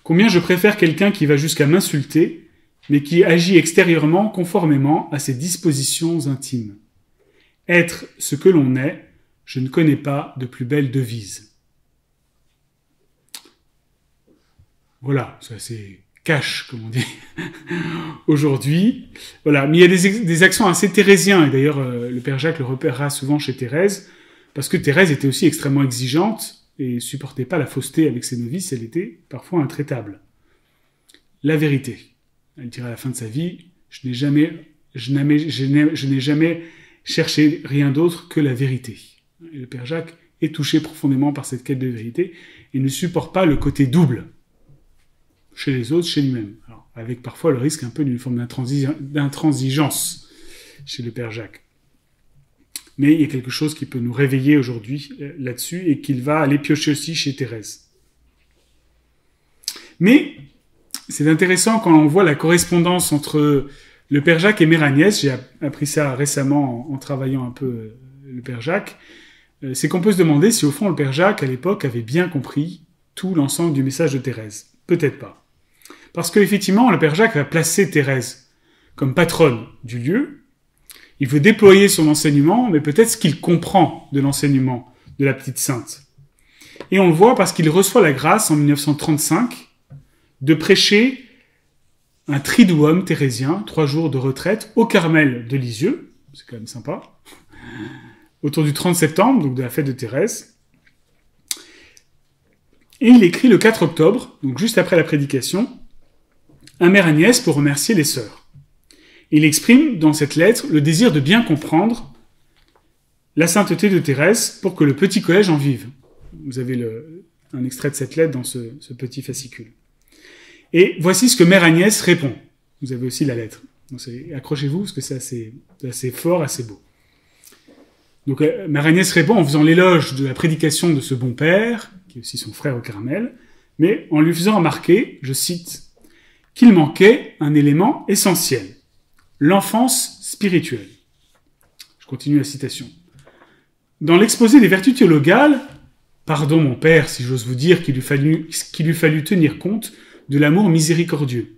Combien je préfère quelqu'un qui va jusqu'à m'insulter, mais qui agit extérieurement conformément à ses dispositions intimes. Être ce que l'on est, je ne connais pas de plus belle devise. Voilà, ça c'est cash, comme on dit aujourd'hui. Voilà, mais il y a des accents assez thérésiens, et d'ailleurs le Père Jacques le repérera souvent chez Thérèse, parce que Thérèse était aussi extrêmement exigeante, et supportait pas la fausseté avec ses novices, elle était parfois intraitable. La vérité. Elle dira à la fin de sa vie, je n'ai jamais cherché rien d'autre que la vérité. Et le Père Jacques est touché profondément par cette quête de vérité, et ne supporte pas le côté double. Chez les autres, chez lui-même. Alors, avec parfois le risque un peu d'une forme d'intransigeance chez le Père Jacques. Mais il y a quelque chose qui peut nous réveiller aujourd'hui là-dessus et qu'il va aller piocher aussi chez Thérèse. Mais c'est intéressant quand on voit la correspondance entre le Père Jacques et Mère Agnès. J'ai appris ça récemment en travaillant un peu le Père Jacques. C'est qu'on peut se demander si au fond le Père Jacques à l'époque avait bien compris tout l'ensemble du message de Thérèse. Peut-être pas. Parce qu'effectivement, le Père Jacques va placer Thérèse comme patronne du lieu. Il veut déployer son enseignement, mais peut-être ce qu'il comprend de l'enseignement de la petite sainte. Et on le voit parce qu'il reçoit la grâce en 1935 de prêcher un triduum thérésien, 3 jours de retraite, au Carmel de Lisieux. C'est quand même sympa. Autour du 30 septembre, donc de la fête de Thérèse. Et il écrit le 4 octobre, donc juste après la prédication, à Mère Agnès pour remercier les sœurs. Il exprime dans cette lettre le désir de bien comprendre la sainteté de Thérèse pour que le petit collège en vive. Vous avez un extrait de cette lettre dans ce petit fascicule. Et voici ce que Mère Agnès répond. Vous avez aussi la lettre. Donc accrochez-vous parce que c'est assez fort, assez beau. Donc Mère Agnès répond en faisant l'éloge de la prédication de ce bon père, qui est aussi son frère au Carmel, mais en lui faisant remarquer, je cite, qu'il manquait un élément essentiel, l'enfance spirituelle. Je continue la citation. Dans l'exposé des vertus théologales, pardon mon père si j'ose vous dire qu'il lui fallut tenir compte de l'amour miséricordieux,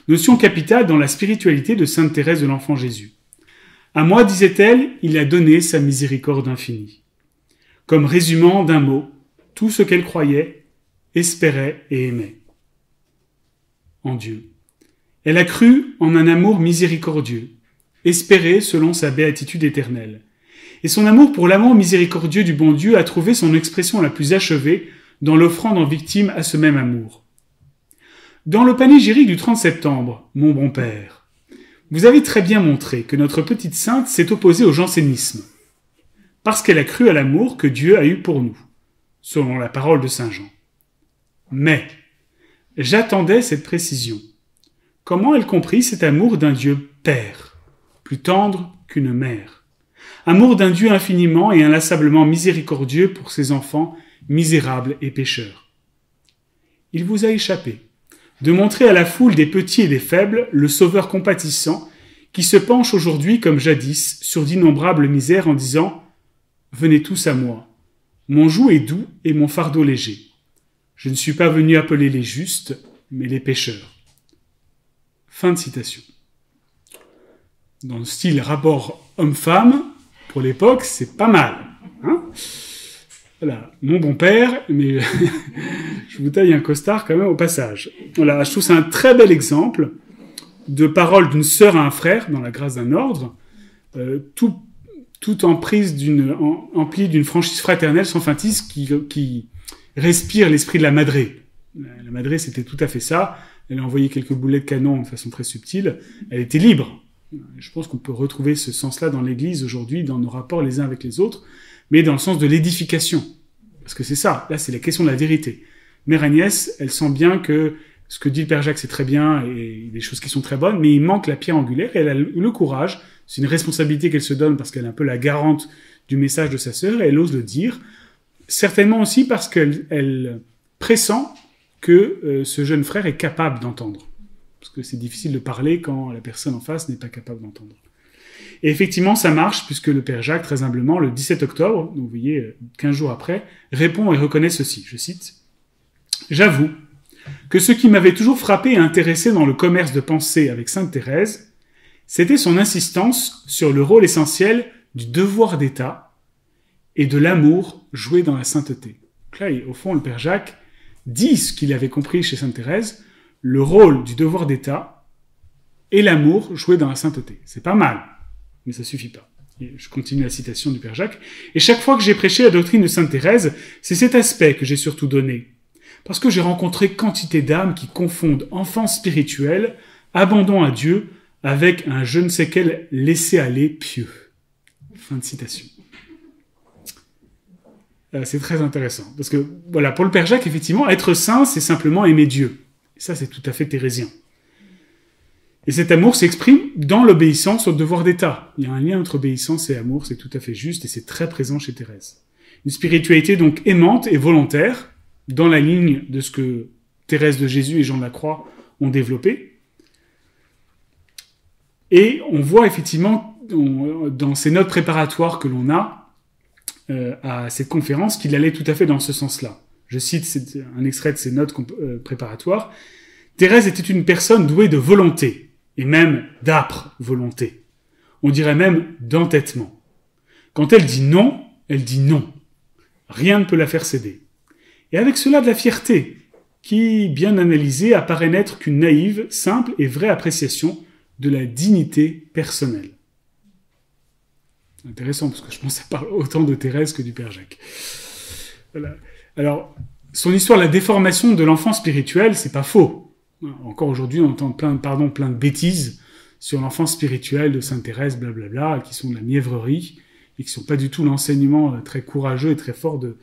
notion capitale dans la spiritualité de Sainte Thérèse de l'Enfant Jésus. À moi, disait-elle, il a donné sa miséricorde infinie. Comme résumant d'un mot tout ce qu'elle croyait, espérait et aimait. En Dieu. Elle a cru en un amour miséricordieux, espéré selon sa béatitude éternelle. Et son amour pour l'amour miséricordieux du bon Dieu a trouvé son expression la plus achevée dans l'offrande en victime à ce même amour. Dans le panégyrique du 30 septembre, mon bon père, vous avez très bien montré que notre petite sainte s'est opposée au jansénisme, parce qu'elle a cru à l'amour que Dieu a eu pour nous, selon la parole de Saint Jean. Mais, j'attendais cette précision. Comment elle comprit cet amour d'un Dieu Père, plus tendre qu'une mère? Amour d'un Dieu infiniment et inlassablement miséricordieux pour ses enfants misérables et pécheurs. Il vous a échappé de montrer à la foule des petits et des faibles le Sauveur compatissant qui se penche aujourd'hui comme jadis sur d'innombrables misères en disant « Venez tous à moi, mon joug est doux et mon fardeau léger. Je ne suis pas venu appeler les justes, mais les pécheurs. » Fin de citation. Dans le style rapport homme-femme, pour l'époque, c'est pas mal. Hein, voilà, mon bon père, mais je vous taille un costard quand même au passage. Voilà, je trouve c'est un très bel exemple de parole d'une sœur à un frère dans la grâce d'un ordre, tout empli d'une franchise fraternelle sans feintisme qui respire l'esprit de la madré. La madré, c'était tout à fait ça. Elle a envoyé quelques boulets de canon de façon très subtile. Elle était libre. Je pense qu'on peut retrouver ce sens-là dans l'Église aujourd'hui, dans nos rapports les uns avec les autres, mais dans le sens de l'édification. Parce que c'est ça, là c'est la question de la vérité. Mère Agnès, elle sent bien que ce que dit le Père Jacques c'est très bien, et des choses qui sont très bonnes, mais il manque la pierre angulaire, et elle a le courage, c'est une responsabilité qu'elle se donne parce qu'elle est un peu la garante du message de sa sœur, et elle ose le dire, certainement aussi parce qu'elle pressent que ce jeune frère est capable d'entendre. Parce que c'est difficile de parler quand la personne en face n'est pas capable d'entendre. Et effectivement, ça marche, puisque le Père Jacques, très humblement, le 17 octobre, donc vous voyez, 15 jours après, répond et reconnaît ceci, je cite, « J'avoue que ce qui m'avait toujours frappé et intéressé dans le commerce de pensée avec Sainte Thérèse, c'était son insistance sur le rôle essentiel du devoir d'État et de l'amour joué dans la sainteté. » Donc là, au fond, le Père Jacques dit ce qu'il avait compris chez Sainte Thérèse, le rôle du devoir d'État et l'amour joué dans la sainteté. C'est pas mal, mais ça suffit pas. Et je continue la citation du Père Jacques. Et chaque fois que j'ai prêché la doctrine de Sainte Thérèse, c'est cet aspect que j'ai surtout donné. Parce que j'ai rencontré quantité d'âmes qui confondent enfance spirituelle, abandon à Dieu, avec un je ne sais quel laisser-aller pieux. Fin de citation. C'est très intéressant. Parce que, voilà, pour le Père Jacques, effectivement, être saint, c'est simplement aimer Dieu. Et ça, c'est tout à fait thérésien. Et cet amour s'exprime dans l'obéissance au devoir d'État. Il y a un lien entre obéissance et amour, c'est tout à fait juste, et c'est très présent chez Thérèse. Une spiritualité donc aimante et volontaire, dans la ligne de ce que Thérèse de Jésus et Jean de la Croix ont développé. Et on voit effectivement, dans ces notes préparatoires que l'on a à cette conférence, qu'il allait tout à fait dans ce sens-là. Je cite un extrait de ces notes préparatoires. Thérèse était une personne douée de volonté, et même d'âpre volonté. On dirait même d'entêtement. Quand elle dit non, elle dit non. Rien ne peut la faire céder. Et avec cela de la fierté, qui, bien analysée, apparaît n'être qu'une naïve, simple et vraie appréciation de la dignité personnelle. C'est intéressant, parce que je pense que ça parle autant de Thérèse que du Père Jacques. Voilà. Alors, son histoire, la déformation de l'enfant spirituel, c'est pas faux. Encore aujourd'hui, on entend plein de bêtises sur l'enfant spirituel de Sainte Thérèse, blablabla, qui sont de la mièvrerie, et qui sont pas du tout l'enseignement très courageux et très fort de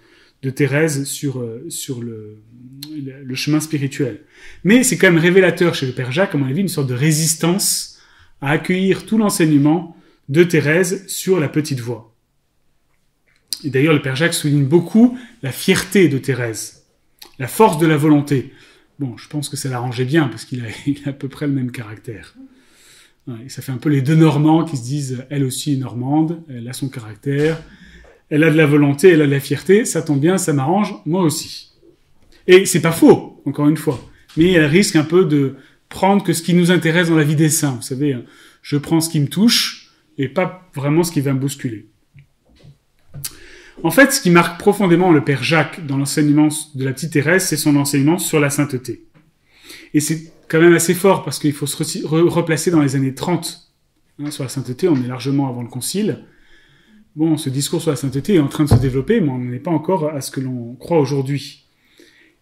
Thérèse sur le chemin spirituel. Mais c'est quand même révélateur chez le Père Jacques, à mon avis, une sorte de résistance à accueillir tout l'enseignement de Thérèse sur la petite voie. Et d'ailleurs, le Père Jacques souligne beaucoup la fierté de Thérèse, la force de la volonté. Bon, je pense que ça l'arrangeait bien, parce qu'il a à peu près le même caractère. Et ça fait un peu les deux Normands qui se disent, elle aussi est normande, elle a son caractère, elle a de la volonté, elle a de la fierté, ça tombe bien, ça m'arrange, moi aussi. Et c'est pas faux, encore une fois, mais elle risque un peu de prendre que ce qui nous intéresse dans la vie des saints. Vous savez, je prends ce qui me touche, et pas vraiment ce qui va me bousculer. En fait, ce qui marque profondément le Père Jacques dans l'enseignement de la petite Thérèse, c'est son enseignement sur la sainteté. Et c'est quand même assez fort, parce qu'il faut se replacer dans les années 30. Sur la sainteté, on est largement avant le Concile. Bon, ce discours sur la sainteté est en train de se développer, mais on n'en est pas encore à ce que l'on croit aujourd'hui.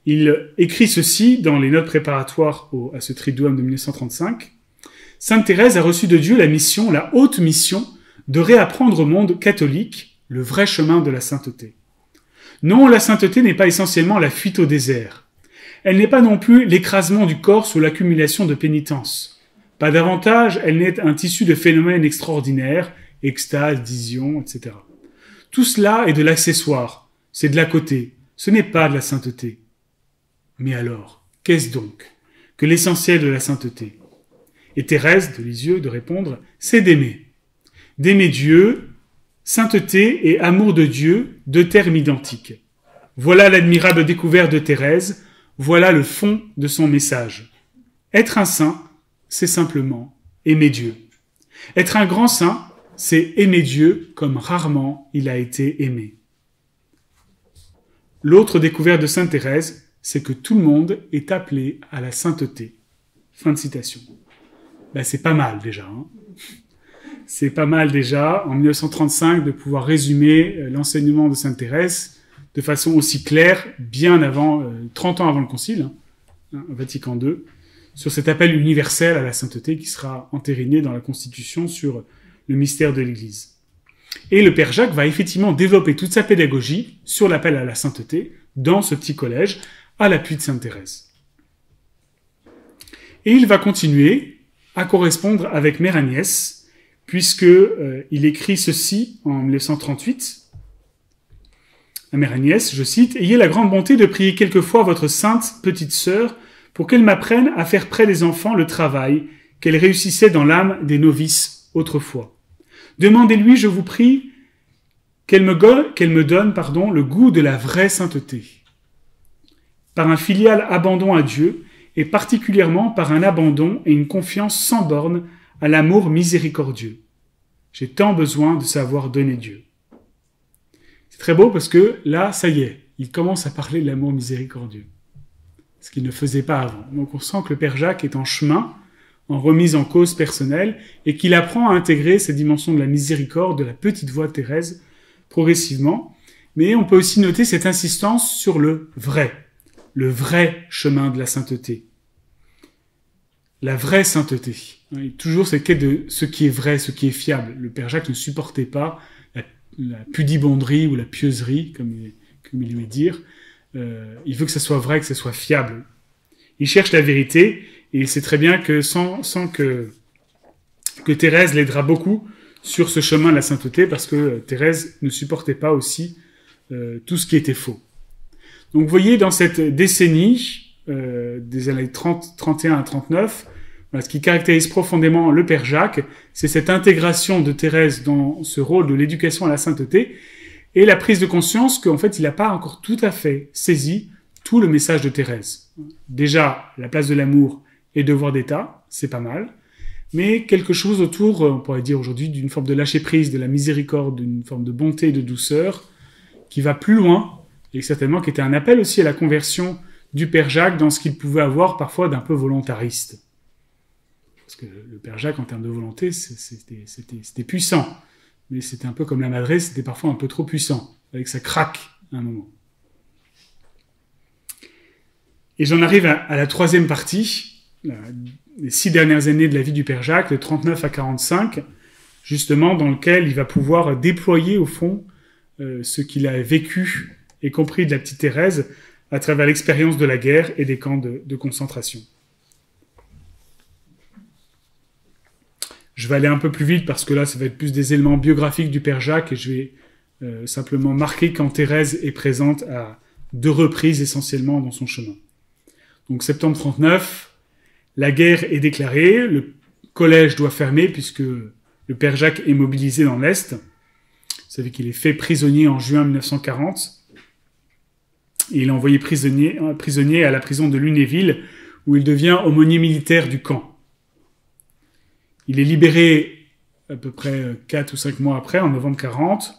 Il écrit ceci dans les notes préparatoires à ce Triduum de 1935. « Sainte Thérèse a reçu de Dieu la mission, la haute mission, de réapprendre au monde catholique le vrai chemin de la sainteté. Non, la sainteté n'est pas essentiellement la fuite au désert. Elle n'est pas non plus l'écrasement du corps sous l'accumulation de pénitences. Pas davantage, elle n'est un tissu de phénomènes extraordinaires, extase, vision, etc. Tout cela est de l'accessoire, c'est de l'à côté, ce n'est pas de la sainteté. Mais alors, qu'est-ce donc que l'essentiel de la sainteté? Et Thérèse de Lisieux de répondre, c'est d'aimer. D'aimer Dieu, sainteté et amour de Dieu, deux termes identiques. Voilà l'admirable découverte de Thérèse, voilà le fond de son message. Être un saint, c'est simplement aimer Dieu. Être un grand saint, c'est aimer Dieu comme rarement il a été aimé. L'autre découverte de Sainte Thérèse, c'est que tout le monde est appelé à la sainteté. Fin de citation. C'est pas mal déjà. C'est pas mal déjà, en 1935, de pouvoir résumer l'enseignement de Sainte Thérèse de façon aussi claire, bien avant, 30 ans avant le Concile, Vatican II, sur cet appel universel à la sainteté qui sera entériné dans la Constitution sur le mystère de l'Église. Et le Père Jacques va effectivement développer toute sa pédagogie sur l'appel à la sainteté dans ce petit collège, à l'appui de Sainte Thérèse. Et il va continuer à correspondre avec Mère Agnès, puisque il écrit ceci en 1938 à Mère Agnès, je cite, « Ayez la grande bonté de prier quelquefois votre sainte petite sœur pour qu'elle m'apprenne à faire près des enfants le travail qu'elle réussissait dans l'âme des novices autrefois. Demandez-lui, je vous prie, qu'elle me donne le goût de la vraie sainteté, par un filial abandon à Dieu, et particulièrement par un abandon et une confiance sans borne à l'amour miséricordieux. J'ai tant besoin de savoir donner Dieu. » C'est très beau parce que là, ça y est, il commence à parler de l'amour miséricordieux, ce qu'il ne faisait pas avant. Donc on sent que le Père Jacques est en chemin, en remise en cause personnelle, et qu'il apprend à intégrer ces dimensions de la miséricorde, de la petite voix de Thérèse, progressivement. Mais on peut aussi noter cette insistance sur le vrai chemin de la sainteté. La vraie sainteté. Il y a toujours cette quête de ce qui est vrai, ce qui est fiable. Le Père Jacques ne supportait pas la pudibonderie ou la pieuserie, comme il aimait dire. Il veut que ça soit vrai, que ça soit fiable. Il cherche la vérité, et il sait très bien que sans que Thérèse l'aidera beaucoup sur ce chemin de la sainteté, parce que Thérèse ne supportait pas aussi tout ce qui était faux. Donc vous voyez, dans cette décennie des années 31 à 39, ce qui caractérise profondément le Père Jacques, c'est cette intégration de Thérèse dans ce rôle de l'éducation à la sainteté, et la prise de conscience qu'en fait, il n'a pas encore tout à fait saisi tout le message de Thérèse. Déjà, la place de l'amour et devoir d'État, c'est pas mal, mais quelque chose autour, on pourrait dire aujourd'hui, d'une forme de lâcher-prise, de la miséricorde, d'une forme de bonté et de douceur, qui va plus loin, et certainement qui était un appel aussi à la conversion du Père Jacques dans ce qu'il pouvait avoir parfois d'un peu volontariste. Parce que le Père Jacques, en termes de volonté, c'était puissant. Mais c'était un peu comme la Madre, c'était parfois un peu trop puissant, avec sa craque à un moment. Et j'en arrive à la troisième partie, les 6 dernières années de la vie du Père Jacques, de 39 à 45, justement, dans lequel il va pouvoir déployer, au fond, ce qu'il a vécu et compris de la petite Thérèse à travers l'expérience de la guerre et des camps de concentration. Je vais aller un peu plus vite parce que là, ça va être plus des éléments biographiques du Père Jacques et je vais simplement marqué quand Thérèse est présente à 2 reprises essentiellement dans son chemin. Donc septembre 39, la guerre est déclarée, le collège doit fermer puisque le père Jacques est mobilisé dans l'Est. Vous savez qu'il est fait prisonnier en juin 1940. Et il est envoyé prisonnier à la prison de Lunéville, où il devient aumônier militaire du camp. Il est libéré à peu près 4 ou 5 mois après, en novembre 40.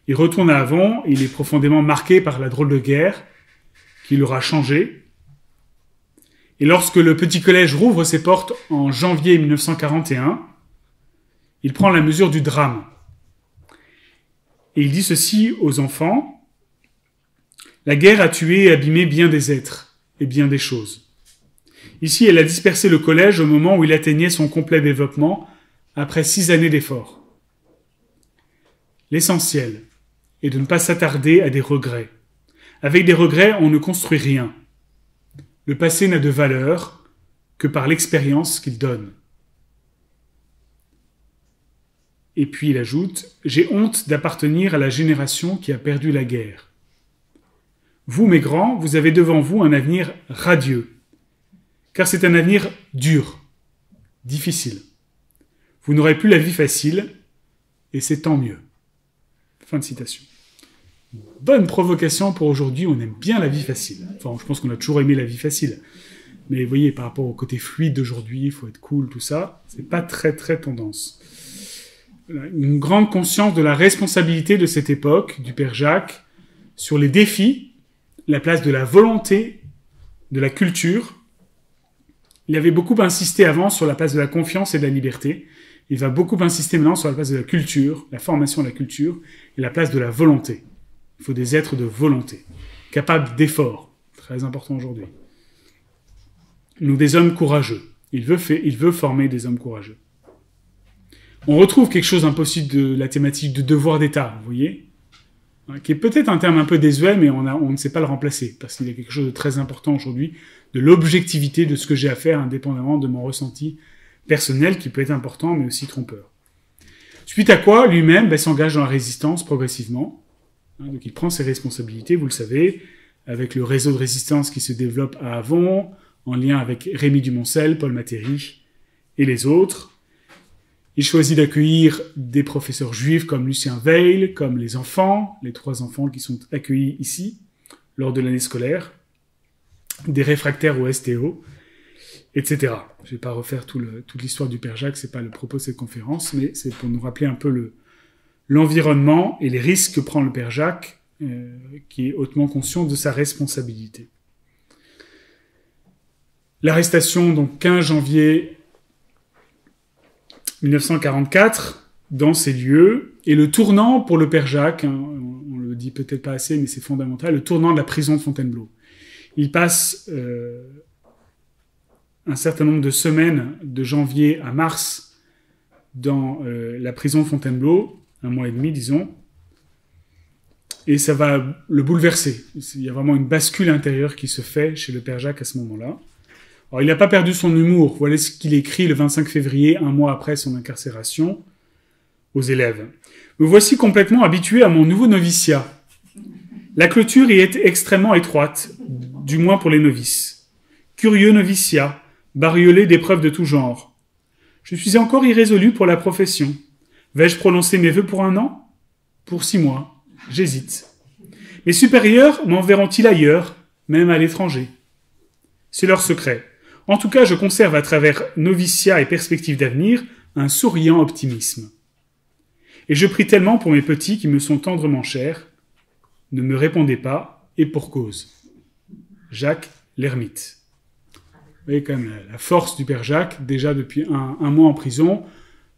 Il retourne à Avon, il est profondément marqué par la drôle de guerre qui l'aura changé. Et lorsque le petit collège rouvre ses portes en janvier 1941, il prend la mesure du drame. Et il dit ceci aux enfants: « La guerre a tué et abîmé bien des êtres et bien des choses. Ici, elle a dispersé le collège au moment où il atteignait son complet développement, après 6 années d'efforts. L'essentiel est de ne pas s'attarder à des regrets. Avec des regrets, on ne construit rien. Le passé n'a de valeur que par l'expérience qu'il donne. » Et puis il ajoute « J'ai honte d'appartenir à la génération qui a perdu la guerre. Vous, mes grands, vous avez devant vous un avenir radieux, car c'est un avenir dur, difficile. Vous n'aurez plus la vie facile, et c'est tant mieux. » Fin de citation. Bonne provocation pour aujourd'hui, on aime bien la vie facile. Enfin, je pense qu'on a toujours aimé la vie facile. Mais vous voyez, par rapport au côté fluide d'aujourd'hui, il faut être cool, tout ça, c'est pas très tendance. Une grande conscience de la responsabilité de cette époque, du père Jacques, sur les défis, la place de la volonté, de la culture. Il avait beaucoup insisté avant sur la place de la confiance et de la liberté. Il va beaucoup insister maintenant sur la place de la culture, la formation de la culture, et la place de la volonté. Il faut des êtres de volonté, capables d'efforts, très important aujourd'hui. Nous, des hommes courageux. Il veut former des hommes courageux. On retrouve quelque chose impossible de la thématique de devoir d'État, vous voyez, qui est peut-être un terme un peu désuet, mais on ne sait pas le remplacer, parce qu'il y a quelque chose de très important aujourd'hui, de l'objectivité de ce que j'ai à faire, indépendamment de mon ressenti personnel, qui peut être important, mais aussi trompeur. Suite à quoi, lui-même s'engage dans la résistance progressivement. Donc il prend ses responsabilités, vous le savez, avec le réseau de résistance qui se développe à Avon, en lien avec Rémy Dumoncel, Paul Matteri et les autres. Il choisit d'accueillir des professeurs juifs comme Lucien Weil, comme les enfants, les 3 enfants qui sont accueillis ici, lors de l'année scolaire, des réfractaires au STO, etc. Je ne vais pas refaire toute l'histoire du père Jacques, c'est pas le propos de cette conférence, mais c'est pour nous rappeler un peu l'environnement et les risques que prend le père Jacques, qui est hautement conscient de sa responsabilité. L'arrestation, donc 15 janvier 1944, dans ces lieux, et le tournant pour le père Jacques, on le dit peut-être pas assez, mais c'est fondamental, le tournant de la prison de Fontainebleau. Il passe un certain nombre de semaines, de janvier à mars, dans la prison de Fontainebleau, 1 mois et demi, disons, et ça va le bouleverser. Il y a vraiment une bascule intérieure qui se fait chez le père Jacques à ce moment-là. Alors, il n'a pas perdu son humour. Voilà ce qu'il écrit le 25 février, 1 mois après son incarcération, aux élèves. « Me voici complètement habitué à mon nouveau noviciat. La clôture y est extrêmement étroite, du moins pour les novices. Curieux noviciat, bariolé d'épreuves de tout genre. Je suis encore irrésolu pour la profession. Vais-je prononcer mes vœux pour 1 an? Pour 6 mois. J'hésite. Mes supérieurs m'enverront-ils ailleurs, même à l'étranger? C'est leur secret. En tout cas, je conserve à travers noviciat et perspectives d'avenir un souriant optimisme. Et je prie tellement pour mes petits qui me sont tendrement chers. Ne me répondez pas, et pour cause. Jacques l'Ermite. Vous voyez quand même la force du père Jacques, déjà depuis un mois en prison.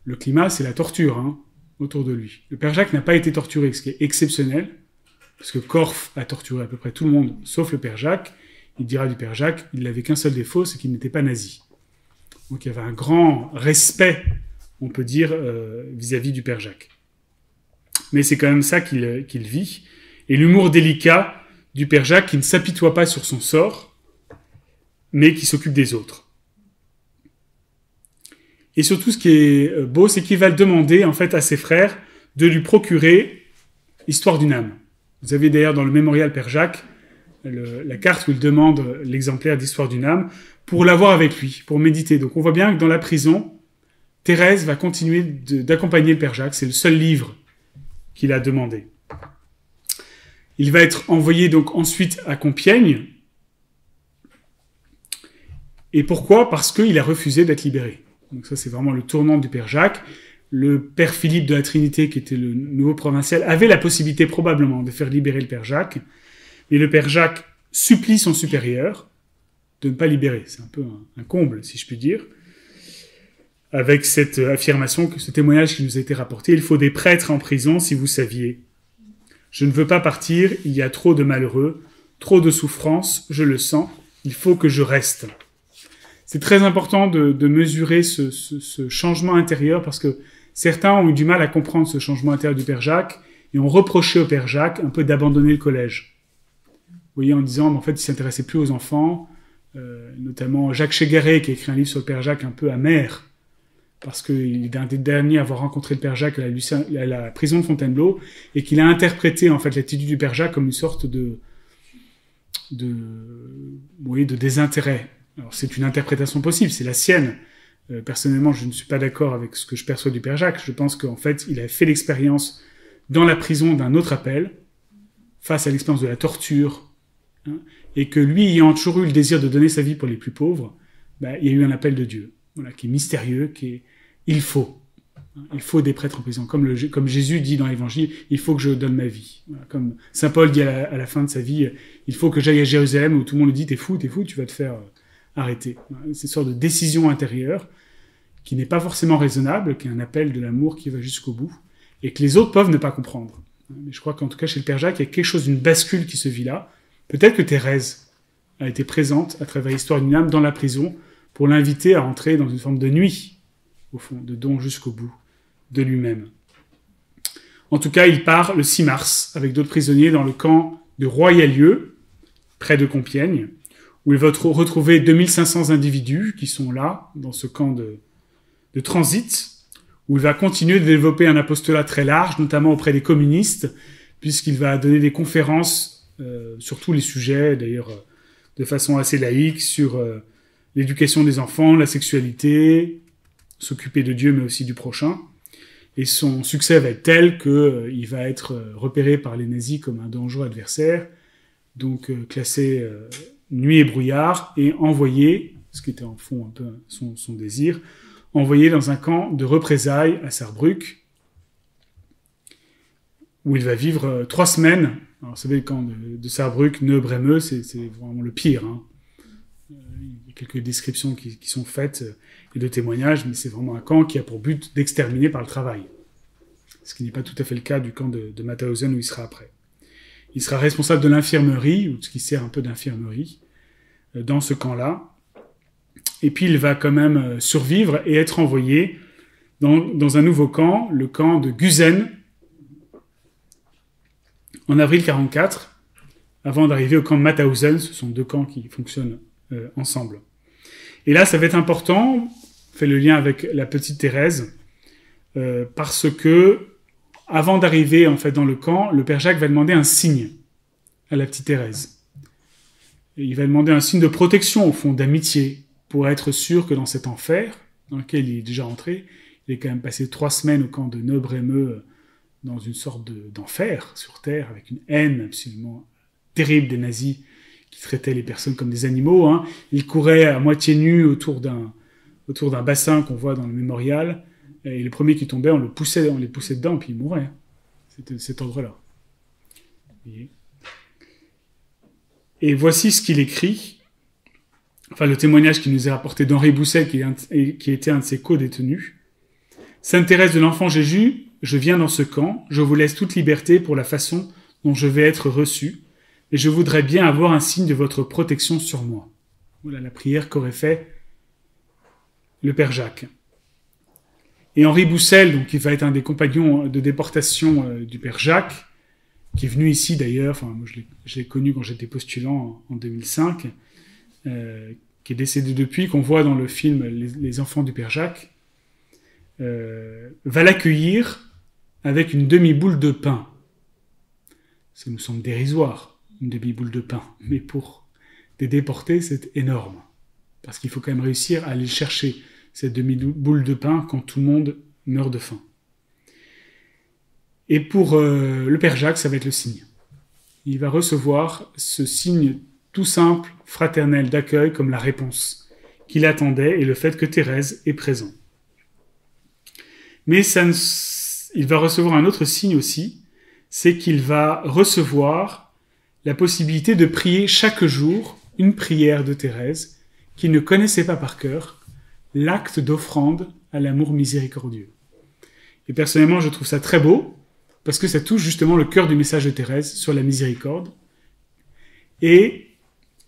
Le climat, c'est la torture autour de lui. Le père Jacques n'a pas été torturé, ce qui est exceptionnel, parce que Korff a torturé à peu près tout le monde, sauf le père Jacques. Il dira du père Jacques, il n'avait qu'un seul défaut, c'est qu'il n'était pas nazi. Donc il y avait un grand respect, on peut dire, vis-à-vis du père Jacques. Mais c'est quand même ça qu'il vit. Et l'humour délicat du père Jacques qui ne s'apitoie pas sur son sort, mais qui s'occupe des autres. Et surtout, ce qui est beau, c'est qu'il va le demander, en fait, à ses frères, de lui procurer Histoire d'une âme. Vous avez d'ailleurs dans le mémorial Père Jacques la carte où il demande l'exemplaire d'Histoire d'une âme pour l'avoir avec lui, pour méditer. Donc on voit bien que dans la prison, Thérèse va continuer d'accompagner le Père Jacques. C'est le seul livre qu'il a demandé. Il va être envoyé donc ensuite à Compiègne. Et pourquoi ? Parce qu'il a refusé d'être libéré. Donc ça, c'est vraiment le tournant du Père Jacques. Le Père Philippe de la Trinité, qui était le nouveau provincial, avait la possibilité probablement de faire libérer le Père Jacques. Mais le Père Jacques supplie son supérieur de ne pas libérer. C'est un peu un comble, si je puis dire. Avec cette affirmation, ce témoignage qui nous a été rapporté, il faut des prêtres en prison, si vous saviez. Je ne veux pas partir, il y a trop de malheureux, trop de souffrance, je le sens, il faut que je reste. C'est très important de mesurer ce changement intérieur, parce que certains ont eu du mal à comprendre ce changement intérieur du Père Jacques, et ont reproché au Père Jacques un peu d'abandonner le collège. Vous voyez, en disant, en fait, il s'intéressait plus aux enfants, notamment Jacques Chégueret, qui a écrit un livre sur le Père Jacques un peu amer, parce qu'il est un des derniers à avoir rencontré le Père Jacques à la prison de Fontainebleau, et qu'il a interprété, en fait, l'attitude du Père Jacques comme une sorte de désintérêt. Alors, c'est une interprétation possible, c'est la sienne. Personnellement, je ne suis pas d'accord avec ce que je perçois du Père Jacques. Je pense qu'en fait, il a fait l'expérience dans la prison d'un autre appel, face à l'expérience de la torture, hein, et que lui, ayant toujours eu le désir de donner sa vie pour les plus pauvres, il y a eu un appel de Dieu, voilà, qui est mystérieux, il faut des prêtres en prison. Comme Jésus dit dans l'Évangile, il faut que je donne ma vie. Voilà, comme Saint Paul dit à la fin de sa vie, il faut que j'aille à Jérusalem où tout le monde lui dit, t'es fou, tu vas te faire arrêter. Voilà, c'est une sorte de décision intérieure qui n'est pas forcément raisonnable, qui est un appel de l'amour qui va jusqu'au bout, et que les autres peuvent ne pas comprendre. Mais je crois qu'en tout cas, chez le Père Jacques, il y a quelque chose d'une bascule qui se vit là. Peut-être que Thérèse a été présente à travers l'histoire d'une âme dans la prison pour l'inviter à entrer dans une forme de nuit, au fond, de don jusqu'au bout de lui-même. En tout cas, il part le 6 mars avec d'autres prisonniers dans le camp de Royalieu, près de Compiègne, où il va retrouver 2500 individus qui sont là, dans ce camp de transit, où il va continuer de développer un apostolat très large, notamment auprès des communistes, puisqu'il va donner des conférences sur tous les sujets, d'ailleurs de façon assez laïque, sur l'éducation des enfants, la sexualité, s'occuper de Dieu mais aussi du prochain. Et son succès va être tel qu'il va être repéré par les nazis comme un dangereux adversaire, donc classé nuit et brouillard, et envoyé, ce qui était en fond un peu son désir, envoyé dans un camp de représailles à Sarrebruck, où il va vivre 3 semaines. Alors, vous savez, le camp de Sarrebruck, Neubremeux, c'est vraiment le pire. Hein. Il y a quelques descriptions qui sont faites et de témoignages, mais c'est vraiment un camp qui a pour but d'exterminer par le travail. Ce qui n'est pas tout à fait le cas du camp de Mauthausen où il sera après. Il sera responsable de l'infirmerie, ou de ce qui sert un peu d'infirmerie, dans ce camp-là. Et puis il va quand même survivre et être envoyé dans un nouveau camp, le camp de Gusen, en avril 1944, avant d'arriver au camp de Mauthausen. Ce sont 2 camps qui fonctionnent ensemble. Et là, ça va être important, on fait le lien avec la petite Thérèse, parce que, avant d'arriver en fait dans le camp, le Père Jacques va demander un signe à la petite Thérèse. Et il va demander un signe de protection, au fond, d'amitié, pour être sûr que dans cet enfer, dans lequel il est déjà entré, il est quand même passé 3 semaines au camp de Neubremeux, dans une sorte d'enfer sur Terre, avec une haine absolument terrible des nazis, qui traitaient les personnes comme des animaux. Hein. Il courait à moitié nu autour d'un bassin qu'on voit dans le mémorial, et le premier qui tombait, on les poussait dedans, puis il mourait. C'était cet ordre-là. Et voici ce qu'il écrit, enfin le témoignage qui nous est rapporté d'Henri Bousset, qui était un de ses co-détenus. Sainte Thérèse de l'Enfant Jésus, je viens dans ce camp, je vous laisse toute liberté pour la façon dont je vais être reçu, et je voudrais bien avoir un signe de votre protection sur moi. Voilà la prière qu'aurait fait le Père Jacques. Et Henri Boussel, donc, qui va être un des compagnons de déportation du Père Jacques, qui est venu ici d'ailleurs, enfin moi je l'ai connu quand j'étais postulant en 2005, qui est décédé depuis, qu'on voit dans le film Les enfants du Père Jacques, va l'accueillir avec une demi-boule de pain. ça nous semble dérisoire, une demi-boule de pain. Mais pour des déportés, c'est énorme. Parce qu'il faut quand même réussir à aller chercher cette demi-boule de pain quand tout le monde meurt de faim. Et pour le Père Jacques, ça va être le signe. Il va recevoir ce signe tout simple, fraternel d'accueil comme la réponse qu'il attendait et le fait que Thérèse est présente. Mais il va recevoir un autre signe aussi, c'est qu'il va recevoir la possibilité de prier chaque jour une prière de Thérèse qu'il ne connaissait pas par cœur, l'acte d'offrande à l'amour miséricordieux. Et personnellement, je trouve ça très beau, parce que ça touche justement le cœur du message de Thérèse sur la miséricorde. Et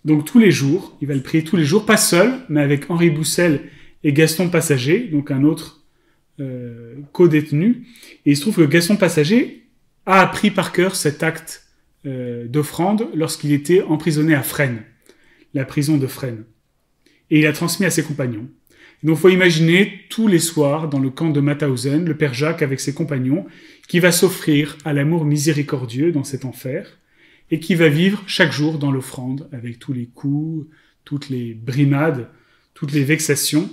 donc tous les jours, il va le prier tous les jours, pas seul, mais avec Henri Boussel et Gaston Passager, donc un autre co-détenu. Et il se trouve que Gaston Passager a appris par cœur cet acte d'offrande lorsqu'il était emprisonné à Fresnes, la prison de Fresnes. Et il a transmis à ses compagnons. Donc il faut imaginer tous les soirs dans le camp de Mauthausen, le Père Jacques avec ses compagnons, qui va s'offrir à l'amour miséricordieux dans cet enfer, et qui va vivre chaque jour dans l'offrande, avec tous les coups, toutes les brimades, toutes les vexations,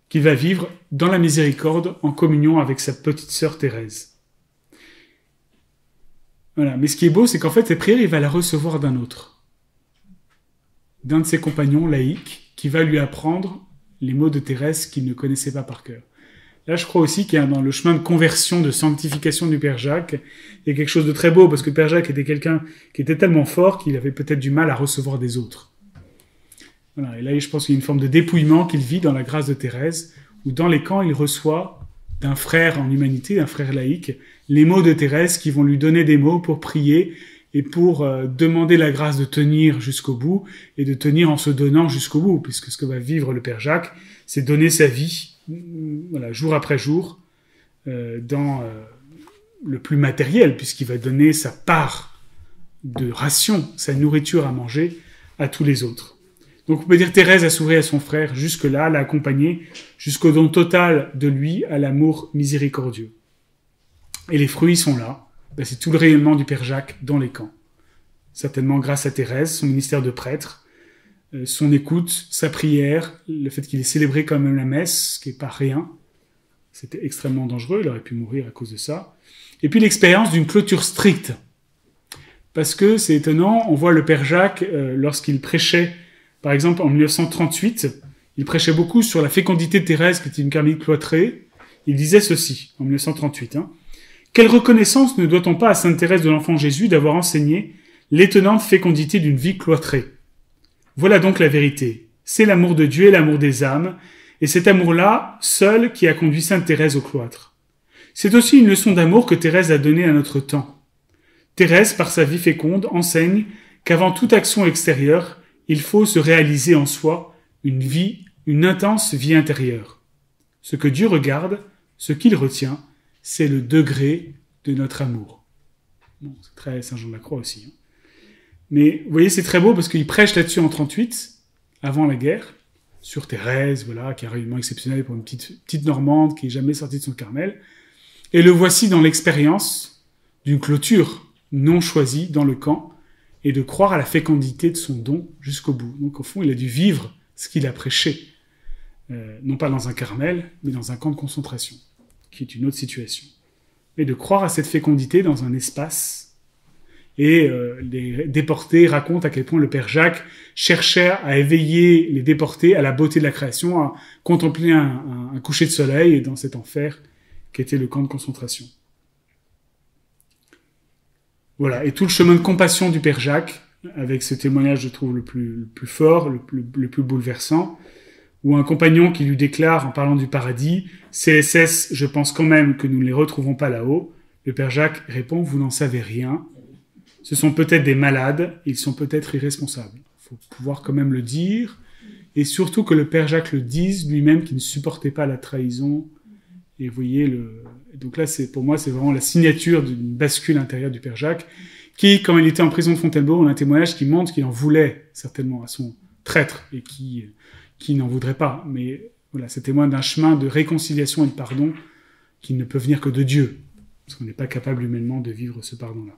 qu'il va vivre dans la miséricorde en communion avec sa petite sœur Thérèse. Voilà. Mais ce qui est beau, c'est qu'en fait, cette prière, il va la recevoir d'un autre, d'un de ses compagnons laïcs, qui va lui apprendre les mots de Thérèse qu'il ne connaissait pas par cœur. Là, je crois aussi qu'il y a dans le chemin de conversion, de sanctification du Père Jacques, il y a quelque chose de très beau, parce que le Père Jacques était quelqu'un qui était tellement fort qu'il avait peut-être du mal à recevoir des autres. Voilà. Et là, je pense qu'il y a une forme de dépouillement qu'il vit dans la grâce de Thérèse, où dans les camps, il reçoit d'un frère en humanité, d'un frère laïque, les mots de Thérèse qui vont lui donner des mots pour prier et pour demander la grâce de tenir jusqu'au bout et de tenir en se donnant jusqu'au bout, puisque ce que va vivre le Père Jacques, c'est donner sa vie, voilà, jour après jour, dans le plus matériel, puisqu'il va donner sa part de ration, sa nourriture à manger à tous les autres. Donc on peut dire Thérèse a s'ouvert à son frère jusque-là, l'a accompagné jusqu'au don total de lui à l'amour miséricordieux. Et les fruits sont là. Ben, c'est tout le rayonnement du Père Jacques dans les camps. Certainement grâce à Thérèse, son ministère de prêtre, son écoute, sa prière, le fait qu'il ait célébré quand même la messe, ce qui n'est pas rien. C'était extrêmement dangereux, il aurait pu mourir à cause de ça. Et puis l'expérience d'une clôture stricte. Parce que c'est étonnant, on voit le Père Jacques, lorsqu'il prêchait, par exemple en 1938, il prêchait beaucoup sur la fécondité de Thérèse, qui était une carmélite cloîtrée. Il disait ceci, en 1938, Quelle reconnaissance ne doit-on pas à sainte Thérèse de l'Enfant Jésus d'avoir enseigné l'étonnante fécondité d'une vie cloîtrée? Voilà donc la vérité. C'est l'amour de Dieu et l'amour des âmes, et cet amour-là, seul, qui a conduit sainte Thérèse au cloître. C'est aussi une leçon d'amour que Thérèse a donnée à notre temps. Thérèse, par sa vie féconde, enseigne qu'avant toute action extérieure, il faut se réaliser en soi une intense vie intérieure. Ce que Dieu regarde, ce qu'il retient, c'est le degré de notre amour. Bon, c'est très Saint Jean de la Croix aussi. Mais vous voyez, c'est très beau parce qu'il prêche là-dessus en 38, avant la guerre, sur Thérèse, voilà, qui a un rayonnement exceptionnel pour une petite Normande qui n'est jamais sortie de son Carmel. Et le voici dans l'expérience d'une clôture non choisie dans le camp et de croire à la fécondité de son don jusqu'au bout. Donc au fond, il a dû vivre ce qu'il a prêché, non pas dans un Carmel, mais dans un camp de concentration, qui est une autre situation. Mais de croire à cette fécondité dans un espace. Et les déportés racontent à quel point le Père Jacques cherchait à éveiller les déportés à la beauté de la création, à contempler un coucher de soleil dans cet enfer qui était le camp de concentration. Voilà, et tout le chemin de compassion du Père Jacques, avec ce témoignage, je trouve, le plus fort, le plus bouleversant, où un compagnon qui lui déclare, en parlant du paradis, « CSS, je pense quand même que nous ne les retrouvons pas là-haut », le Père Jacques répond « Vous n'en savez rien. Ce sont peut-être des malades, ils sont peut-être irresponsables. » Il faut pouvoir quand même le dire, et surtout que le Père Jacques le dise lui-même, qui ne supportait pas la trahison. Et vous voyez, donc là, pour moi, c'est vraiment la signature d'une bascule intérieure du Père Jacques, qui, quand il était en prison de Fontainebleau, on a un témoignage qui montre qu'il en voulait certainement à son traître, et qui n'en voudrait pas. Mais voilà, c'est témoin d'un chemin de réconciliation et de pardon qui ne peut venir que de Dieu, parce qu'on n'est pas capable humainement de vivre ce pardon-là.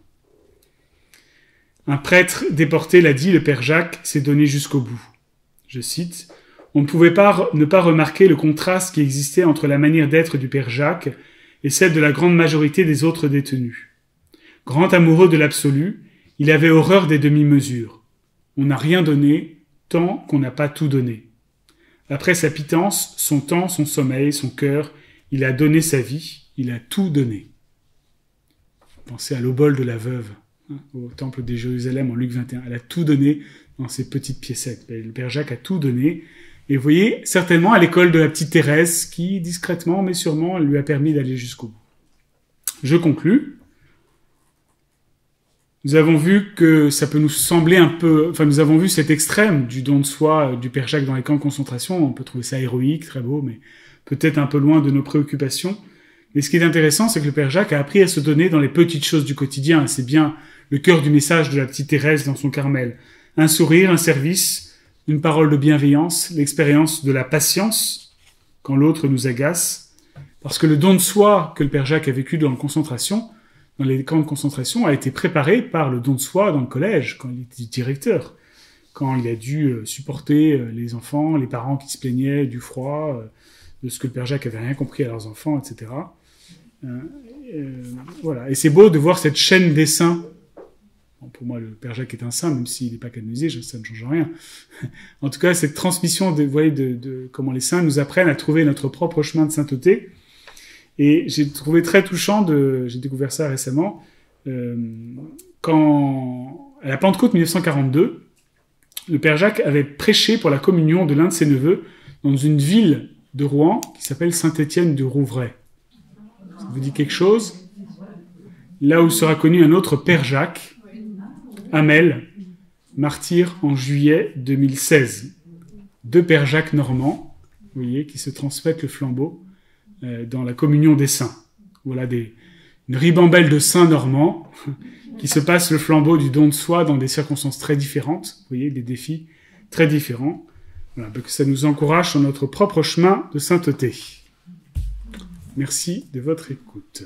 Un prêtre déporté l'a dit, le père Jacques s'est donné jusqu'au bout. Je cite, « On ne pouvait pas ne pas remarquer le contraste qui existait entre la manière d'être du père Jacques et celle de la grande majorité des autres détenus. Grand amoureux de l'absolu, il avait horreur des demi-mesures. On n'a rien donné tant qu'on n'a pas tout donné. Après sa pitance, son temps, son sommeil, son cœur, il a donné sa vie, il a tout donné. » Pensez à l'obole de la veuve, au temple de Jérusalem en Luc 21. Elle a tout donné dans ces petites piécettes. Le père Jacques a tout donné. Et vous voyez, certainement à l'école de la petite Thérèse, qui discrètement, mais sûrement, elle lui a permis d'aller jusqu'au bout. Je conclus. Nous avons vu que ça peut nous sembler un peu... Enfin, nous avons vu cet extrême du don de soi du père Jacques dans les camps de concentration. On peut trouver ça héroïque, très beau, mais peut-être un peu loin de nos préoccupations. Mais ce qui est intéressant, c'est que le père Jacques a appris à se donner dans les petites choses du quotidien. C'est bien le cœur du message de la petite Thérèse dans son Carmel. Un sourire, un service, une parole de bienveillance, l'expérience de la patience quand l'autre nous agace. Parce que le don de soi que le père Jacques a vécu dans les camps de concentration, a été préparé par le don de soi dans le collège, quand il était directeur. Quand il a dû supporter les enfants, les parents qui se plaignaient du froid, de ce que le père Jacques avait rien compris à leurs enfants, etc. Voilà. Et c'est beau de voir cette chaîne des saints. Bon, pour moi, le père Jacques est un saint, même s'il n'est pas canonisé, ça ne change rien. En tout cas, cette transmission, vous voyez, de comment les saints nous apprennent à trouver notre propre chemin de sainteté. Et j'ai trouvé très touchant, j'ai découvert ça récemment, quand, à la Pentecôte 1942, le père Jacques avait prêché pour la communion de l'un de ses neveux dans une ville de Rouen qui s'appelle Saint-Étienne-du-Rouvray. Ça vous dit quelque chose? Là où sera connu un autre père Jacques, Hamel, martyr en juillet 2016. Deux pères Jacques normands, vous voyez, qui se transmettent le flambeau dans la communion des saints. Voilà une ribambelle de saints normands qui se passent le flambeau du don de soi dans des circonstances très différentes, vous voyez, des défis très différents. Voilà, que ça nous encourage sur notre propre chemin de sainteté. Merci de votre écoute.